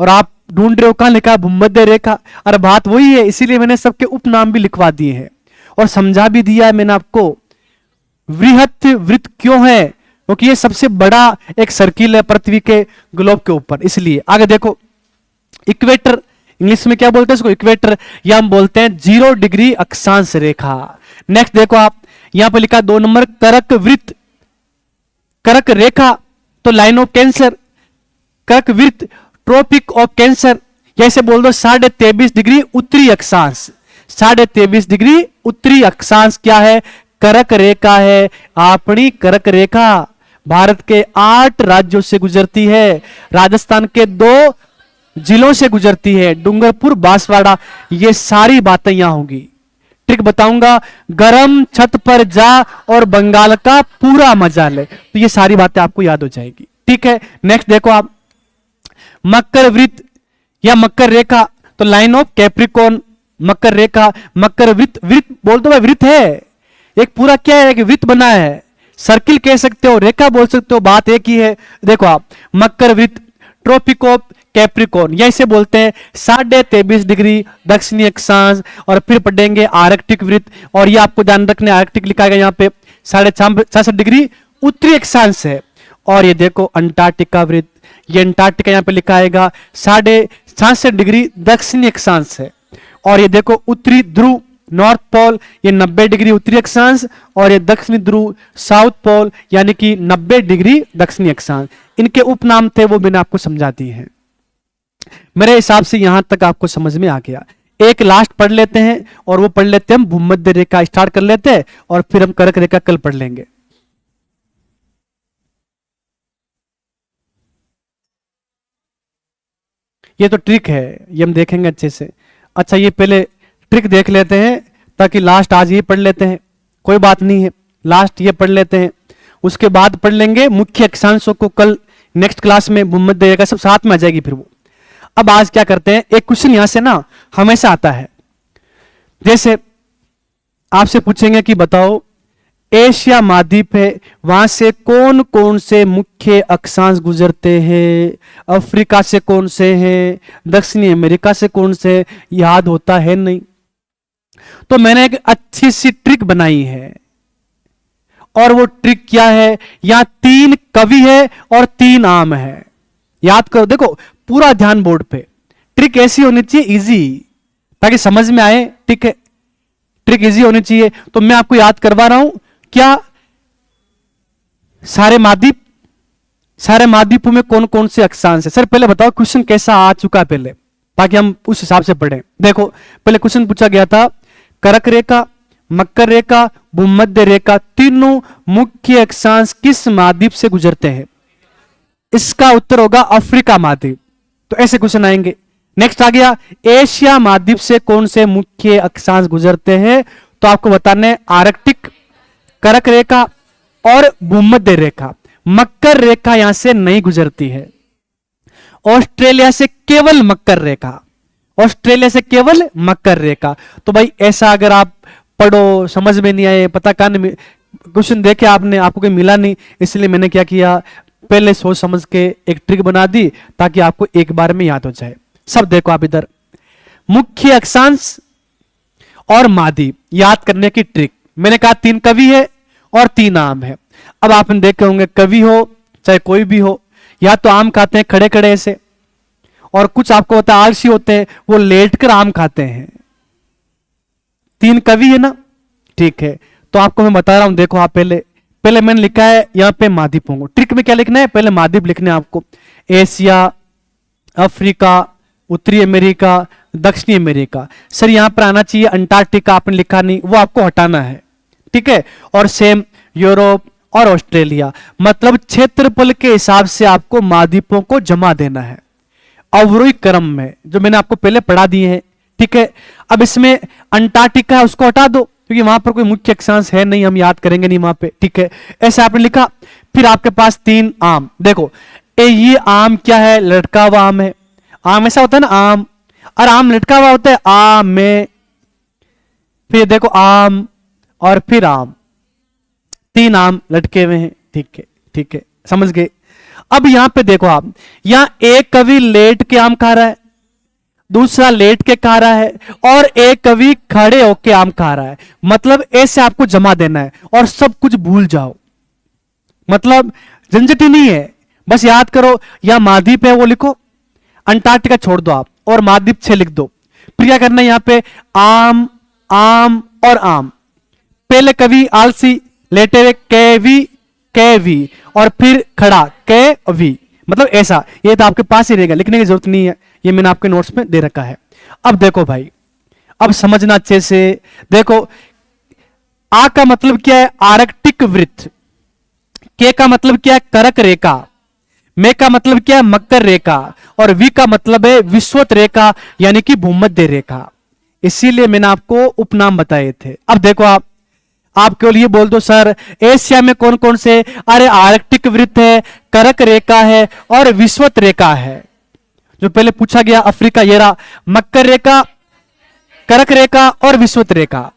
और आप ढूंढ रहे हो कहां लिखा है, भूमध्य रेखा। अरे बात वही है, इसीलिए मैंने सबके उपनाम भी लिखवा दिए हैं और समझा भी दिया है मैंने आपको। वृहत वृत्त क्यों है, क्योंकि ये सबसे बड़ा एक सर्किल है पृथ्वी के ग्लोब के ऊपर, इसलिए। आगे देखो, इक्वेटर, इंग्लिश में क्या बोलते हैं इसको, इक्वेटर, या हम बोलते हैं 0 डिग्री अक्षांश रेखा। नेक्स्ट देखो आप, यहां पर लिखा 2 नंबर, कर्क वृत्त। कर्क रेखा तो लाइन ऑफ कैंसर, कर्क वृत्त ट्रॉपिक ऑफ कैंसर। जैसे बोल दो 23.5 डिग्री उत्तरी अक्षांश। 23.5 डिग्री उत्तरी अक्षांश क्या है, कर्क रेखा है। अपनी कर्क रेखा भारत के 8 राज्यों से गुजरती है, राजस्थान के 2 जिलों से गुजरती है, डूंगरपुर, बांसवाड़ा। ये सारी बातें यहां होंगी, ट्रिक बताऊंगा। गरम छत पर जा और बंगाल का पूरा मजा ले, तो ये सारी बातें आपको याद हो जाएगी। ठीक है, नेक्स्ट देखो आप, मकर वृत्त या मकर रेखा, तो लाइन ऑफ कैप्रिकॉर्न, मकर रेखा, मकर वृत्त। वृत्त बोल दो भाई, वृत्त है एक पूरा, क्या है कि वृत्त बना है, सर्किल कह सकते हो, रेखा बोल सकते हो, बात एक ही है। देखो आप, मकर वृत्त, ट्रॉपिक ऑफ कैप्रिकॉर्न, या इसे बोलते हैं 23.5 डिग्री दक्षिणी अक्षांश। और फिर पढ़ेंगे आर्कटिक वृत्त, और ये आपको ध्यान रखना, आर्कटिक लिखा गया यहाँ पे 66.5 डिग्री उत्तरी अक्षांश है। और ये देखो अंटार्कटिका वृत्त, ये अंटार्कटिका यहाँ पे लिखा आएगा 66.5 डिग्री दक्षिणी अक्षांश है। और ये देखो उत्तरी ध्रुव, नॉर्थ पोल, ये 90 डिग्री उत्तरी अक्षांश, और ये दक्षिणी ध्रुव, साउथ पोल, यानी कि 90 डिग्री दक्षिणी अक्षांश। इनके उपनाम थे वो मैंने आपको समझा दिए हैं। मेरे हिसाब से यहां तक आपको समझ में आ गया। एक लास्ट पढ़ लेते हैं, और वो पढ़ लेते हैं हम भूमध्य रेखा, स्टार्ट कर लेते हैं, और फिर हम कर्क रेखा कल पढ़ लेंगे। ये तो ट्रिक है, ये हम देखेंगे अच्छे से। अच्छा, ये पहले ट्रिक देख लेते हैं, ताकि लास्ट आज ये पढ़ लेते हैं, कोई बात नहीं है, लास्ट ये पढ़ लेते हैं, उसके बाद पढ़ लेंगे मुख्य अक्षांशों को कल नेक्स्ट क्लास में। भूमध्य रेखा सब साथ में आ जाएगी फिर वो। अब आज क्या करते हैं, एक क्वेश्चन यहां से ना हमेशा आता है, जैसे आपसे पूछेंगे कि बताओ एशिया महाद्वीप है, वहां से कौन कौन से मुख्य अक्षांश गुजरते हैं, अफ्रीका से कौन से हैं, दक्षिणी अमेरिका से कौन से, याद होता है नहीं। तो मैंने एक अच्छी सी ट्रिक बनाई है, और वो ट्रिक क्या है, यहां 3 कवि है और 3 आम है। याद करो, देखो पूरा ध्यान बोर्ड पे, ट्रिक ऐसी होनी चाहिए इजी, ताकि समझ में आए। ठीक है, ट्रिक इजी होनी चाहिए। तो मैं आपको याद करवा रहा हूं, क्या सारे महाद्वीपों में कौन कौन से अक्षांश है। सर पहले बताओ क्वेश्चन कैसा आ चुका है पहले, ताकि हम उस हिसाब से पढ़ें। देखो पहले क्वेश्चन पूछा गया था, कर्क रेखा, मकर रेखा, भूमध्य रेखा, तीनों मुख्य अक्षांश किस महाद्वीप से गुजरते हैं। इसका उत्तर होगा अफ्रीका महाद्वीप। तो ऐसे क्वेश्चन आएंगे। नेक्स्ट आ गया, एशिया महाद्वीप से कौन से मुख्य अक्षांश गुजरते हैं। तो आपको बताना है आर्कटिक, कर्क रेखा और भूमध्य रेखा। मकर रेखा यहां से नहीं गुजरती है, ऑस्ट्रेलिया से केवल मकर रेखा, ऑस्ट्रेलिया से केवल मकर रेखा। तो भाई ऐसा अगर आप पढ़ो, समझ में नहीं आए, पता कहां नहीं, क्वेश्चन देखे आपने, आपको कोई मिला नहीं, इसलिए मैंने क्या किया, पहले सोच समझ के एक ट्रिक बना दी, ताकि आपको एक बार में याद हो जाए। सब देखो आप इधर, मुख्य अक्षांश और महाद्वीप याद करने की ट्रिक। मैंने कहा 3 कवि है और 3 आम है। अब आपने देखे होंगे, कवि हो चाहे कोई भी हो, या तो आम खाते हैं खड़े खड़े ऐसे, और कुछ आपको पता है आलसी होते हैं, वो लेट कर आम खाते हैं। 3 कवि है ना, ठीक है। तो आपको मैं बता रहा हूं, देखो आप पहले मैंने लिखा है यहां पे महाद्वीपों को। ट्रिक में क्या लिखना है, पहले महाद्वीप लिखना है आपको, एशिया, अफ्रीका, उत्तरी अमेरिका, दक्षिणी अमेरिका। सर यहां पर आना चाहिए अंटार्कटिका, आपने लिखा नहीं, वो आपको हटाना है। ठीक है, और सेम यूरोप और ऑस्ट्रेलिया, मतलब क्षेत्रफल के हिसाब से आपको महाद्वीपों को जमा देना है अवरोही क्रम में, जो मैंने आपको पहले पढ़ा दिए हैं। ठीक है, अब इसमें अंटार्कटिका है उसको हटा दो, क्योंकि वहां पर कोई मुख्य अक्षांश है नहीं, हम याद करेंगे नहीं वहां पे। ठीक है, ऐसे आपने लिखा। फिर आपके पास 3 आम, देखो ये आम क्या है, लटका हुआ आम है। आम ऐसा होता है ना, आम, और आम लटका हुआ होता है, आम में, फिर देखो आम और फिर आम, 3 आम लटके हुए हैं। ठीक है, समझ गए। अब यहां पे देखो आप, यहां एक कवि लेट के आम खा रहा है, दूसरा लेट के खा रहा है, और एक कवि खड़े होके आम खा रहा है। मतलब ऐसे आपको जमा देना है और सब कुछ भूल जाओ, मतलब झंझट ही नहीं है। बस याद करो, यहां महाद्वीप है वो लिखो, अंटार्कटिका छोड़ दो आप, और महाद्वीप 6 लिख दो। फिर क्या करना है, यहां पे आम, आम और आम। पहले कवि आलसी लेटे हुए, कैवी, और फिर खड़ा कैवी, मतलब ऐसा। ये तो आपके पास ही रहेगा, लिखने की जरूरत नहीं है, ये मैंने आपके नोट्स में दे रखा है। अब देखो भाई, अब समझना अच्छे से। देखो आ का मतलब क्या है, आर्कटिक वृत्त, के का मतलब क्या है, कर्क रेखा, मे का मतलब क्या है, मकर रेखा, और वी का मतलब है विषुवत रेखा, यानी कि भूमध्य रेखा। इसीलिए मैंने आपको उपनाम बताए थे। अब देखो आप केवल ये बोल दो सर एशिया में कौन कौन से, अरे आर्कटिक वृत्त है, कर्क रेखा है और विषुवत रेखा है। जो पहले पूछा गया अफ्रीका, ये रहा, मकर रेखा, कर्क रेखा और विषुवत रेखा।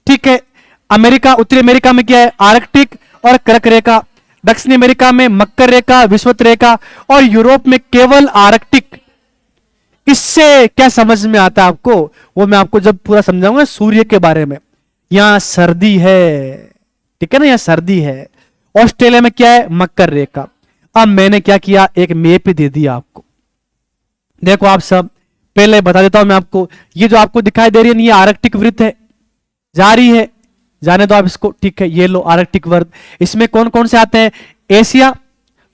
ठीक है, अमेरिका, उत्तरी अमेरिका में क्या है, आर्कटिक और कर्क रेखा, दक्षिणी अमेरिका में मकर रेखा, विषुवत रेखा, और यूरोप में केवल आर्कटिक। इससे क्या समझ में आता है आपको, वो मैं आपको जब पूरा समझाऊंगा सूर्य के बारे में। यहां सर्दी है, ठीक है ना, यहां सर्दी है। ऑस्ट्रेलिया में क्या है, मकर रेखा। अब मैंने क्या किया, एक मैप ही दे दिया आपको। देखो आप सब, पहले बता देता हूं मैं आपको, ये जो आपको दिखाई दे रही है ये आर्कटिक वृत्त है, जा रही है, जाने दो आप इसको। ठीक है, ये लो आर्कटिक वृत्त। इसमें कौन कौन से आते हैं, एशिया,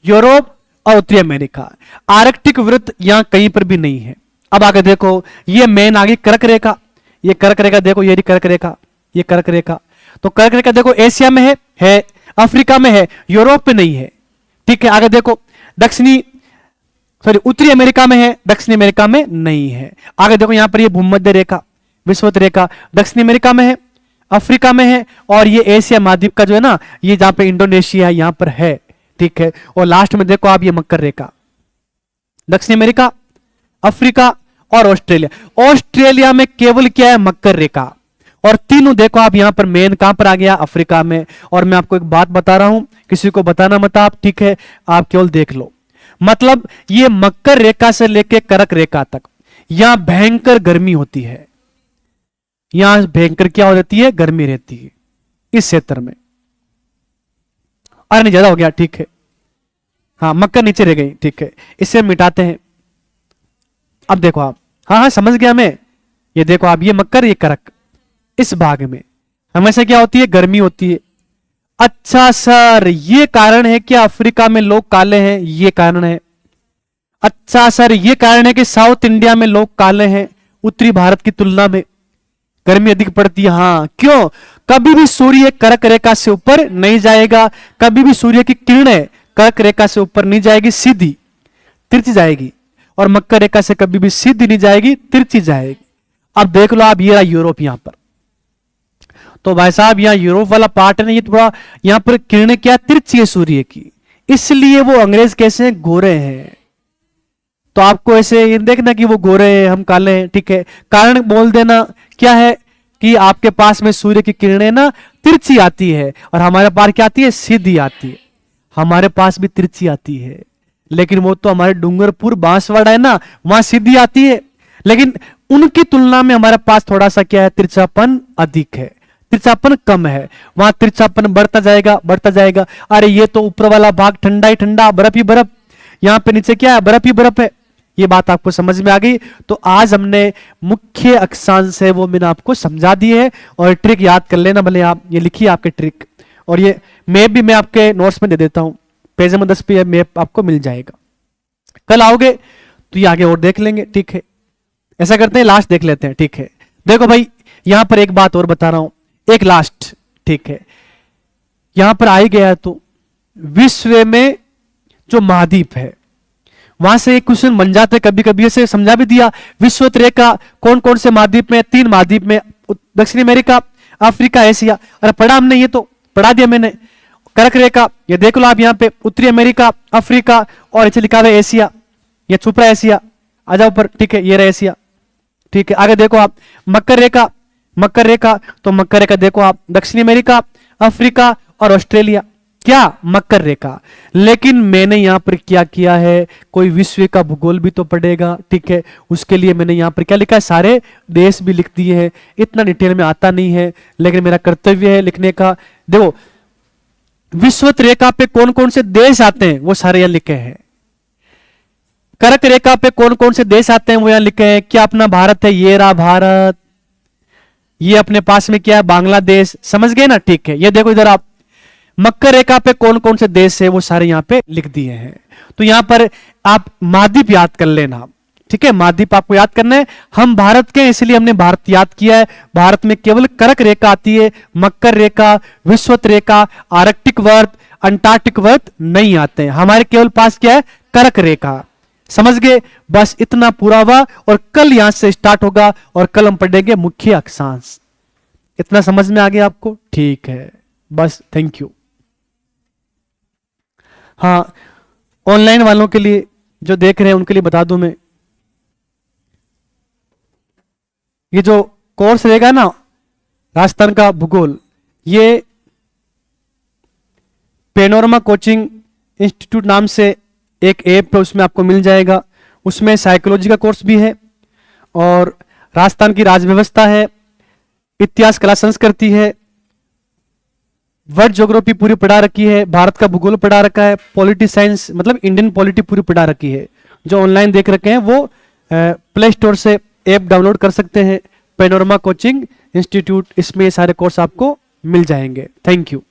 यूरोप और उत्तरी अमेरिका। आर्कटिक वृत्त यहां कहीं पर भी नहीं है। अब आगे देखो, ये मेन आगे कर्क रेखा, ये कर्क रेखा देखो, ये कर्क रेखा, ये कर्क रेखा। तो कर्क रेखा देखो एशिया में है, अफ्रीका में है, यूरोप में नहीं है। ठीक है, आगे देखो, उत्तरी अमेरिका में है, दक्षिणी अमेरिका में नहीं है। आगे देखो, यहां पर ये भूमध्य रेखा, विषुवत रेखा दक्षिणी अमेरिका में है, अफ्रीका में है, और ये एशिया महाद्वीप का जो है ना, ये जहां पे इंडोनेशिया है यहां पर है। ठीक है, और लास्ट में देखो आप, ये मकर रेखा, दक्षिणी अमेरिका, अफ्रीका और ऑस्ट्रेलिया। ऑस्ट्रेलिया में केवल क्या है, मकर रेखा। और तीनों देखो आप यहां पर मेन कहां पर आ गया, अफ्रीका में। और मैं आपको एक बात बता रहा हूं, किसी को बताना मत आप, ठीक है, आप केवल देख लो। मतलब ये मकर रेखा से लेकर कर्क रेखा तक यहां भयंकर गर्मी होती है, यहां भयंकर क्या हो जाती है, गर्मी रहती है इस क्षेत्र में। अरे नहीं ज्यादा हो गया, ठीक है, हाँ मकर नीचे रह गई, ठीक है, इसे मिटाते हैं। अब देखो आप, हाँ हाँ समझ गया मैं, ये देखो आप, ये मकर ये कर्क, इस भाग में हमेशा क्या होती है, गर्मी होती है। अच्छा सर ये कारण है क्या अफ्रीका में लोग काले हैं, ये कारण है। अच्छा सर ये कारण है कि साउथ इंडिया में लोग काले हैं, उत्तरी भारत की तुलना में गर्मी अधिक पड़ती है। हाँ क्यों, कभी भी सूर्य कर्क रेखा से ऊपर नहीं जाएगा, कभी भी सूर्य की किरणें कर्क रेखा से ऊपर नहीं जाएगी, सीधी तिरछी जाएगी। और मकर रेखा से कभी भी सीधी नहीं जाएगी, तिरछी जाएगी। अब देख लो आप, ये रहा यूरोप यहां पर, तो भाई साहब यहाँ यूरोप वाला पार्ट है ना, ये थोड़ा यहां पर किरणें क्या तिरछी है सूर्य की, इसलिए वो अंग्रेज कैसे हैं, गोरे हैं। तो आपको ऐसे ये देखना कि वो गोरे हैं हम काले हैं, ठीक है, कारण बोल देना क्या है कि आपके पास में सूर्य की किरणें ना तिरछी आती है और हमारे पास क्या आती है, सीधी आती है। हमारे पास भी तिरछी आती है, लेकिन वो तो हमारे डूंगरपुर बांसवाड़ा है ना, वहां सीधी आती है, लेकिन उनकी तुलना में हमारे पास थोड़ा सा क्या है, तिरछापन अधिक है, तिरछापन कम है। वहां तिरछापन बढ़ता जाएगा बढ़ता जाएगा। अरे ये तो ऊपर वाला भाग ठंडा ही ठंडा, बर्फ ही बर्फ, यहां पे नीचे क्या है, बर्फ ही बर्फ है। ये बात आपको समझ में आ गई। तो आज हमने मुख्य अक्षांश है वो मैंने आपको समझा दी है, और ट्रिक याद कर लेना भले आप, ये लिखिए आपके ट्रिक, और ये मैप भी मैं आपके नोट्स में दे देता हूं, पेज नंबर 10 पे मैप आपको मिल जाएगा। कल आओगे तो ये आगे और देख लेंगे, ठीक है। ऐसा करते हैं लास्ट देख लेते हैं, ठीक है। देखो भाई यहां पर एक बात और बता रहा हूं, एक लास्ट, ठीक है। यहां पर आ ही गया है तो विश्व में जो महाद्वीप है वहां से एक क्वेश्चन बन जाते, कभी कभी ऐसे समझा भी दिया। विश्व रेखा कौन कौन से महाद्वीप में, 3 महाद्वीप में, दक्षिण अमेरिका, अफ्रीका, एशिया। अरे पढ़ा हमने, ये तो पढ़ा दिया मैंने। कर्क रेखा ये देख लो आप, यहाँ पे उत्तरी अमेरिका, अफ्रीका और ऐसे लिखा हुआ है एशिया, ये छुप रहा है एशिया, आ जाओ ऊपर, ठीक है, ये रहा एशिया, ठीक है। आगे देखो आप मकर रेखा, मकर रेखा, तो मकर रेखा देखो आप, दक्षिण अमेरिका, अफ्रीका और ऑस्ट्रेलिया, क्या मकर रेखा। लेकिन मैंने यहां पर क्या किया है, कोई विश्व का भूगोल भी तो पढ़ेगा, ठीक है, उसके लिए मैंने यहां पर क्या लिखा है, सारे देश भी लिख दिए हैं। इतना डिटेल में आता नहीं है, लेकिन मेरा कर्तव्य है लिखने का। देखो विश्वत रेखा पे कौन कौन से देश आते हैं वो सारे यहां लिखे हैं। कर्क रेखा पे कौन कौन से देश आते हैं वो यहां लिखे हैं। क्या अपना भारत है, ये रहा भारत, ये अपने पास में क्या है, बांग्लादेश, समझ गए ना, ठीक है। ये देखो इधर आप मकर रेखा पे कौन कौन से देश है वो सारे यहां पे लिख दिए हैं। तो यहां पर आप महाद्वीप याद कर लेना, ठीक है, महाद्वीप आपको याद करना है। हम भारत के इसलिए हमने भारत याद किया है। भारत में केवल कर्क रेखा आती है, मकर रेखा, विश्वत रेखा, आर्कटिक वर्त, अंटार्कटिक वर्त नहीं आते हैं। हमारे केवल पास क्या है, कर्क रेखा, समझ गए। बस इतना पूरा हुआ, और कल यहां से स्टार्ट होगा और कल हम पढ़ेंगे मुख्य अक्षांश। इतना समझ में आ गया आपको, ठीक है, बस थैंक यू। हाँ ऑनलाइन वालों के लिए जो देख रहे हैं उनके लिए बता दूं मैं, ये जो कोर्स रहेगा ना राजस्थान का भूगोल, ये पेनोरमा कोचिंग इंस्टीट्यूट नाम से एक ऐप है, उसमें आपको मिल जाएगा। उसमें साइकोलॉजी का कोर्स भी है, और राजस्थान की राज व्यवस्था है, इतिहास, कला, संस्कृति है, वर्ल्ड ज्योग्राफी पूरी पढ़ा रखी है, भारत का भूगोल पढ़ा रखा है, पॉलिटी साइंस मतलब इंडियन पॉलिटी पूरी पढ़ा रखी है। जो ऑनलाइन देख रखे हैं वो प्ले स्टोर से ऐप डाउनलोड कर सकते हैं, पेनोरमा कोचिंग इंस्टीट्यूट, इसमें सारे कोर्स आपको मिल जाएंगे। Thank you.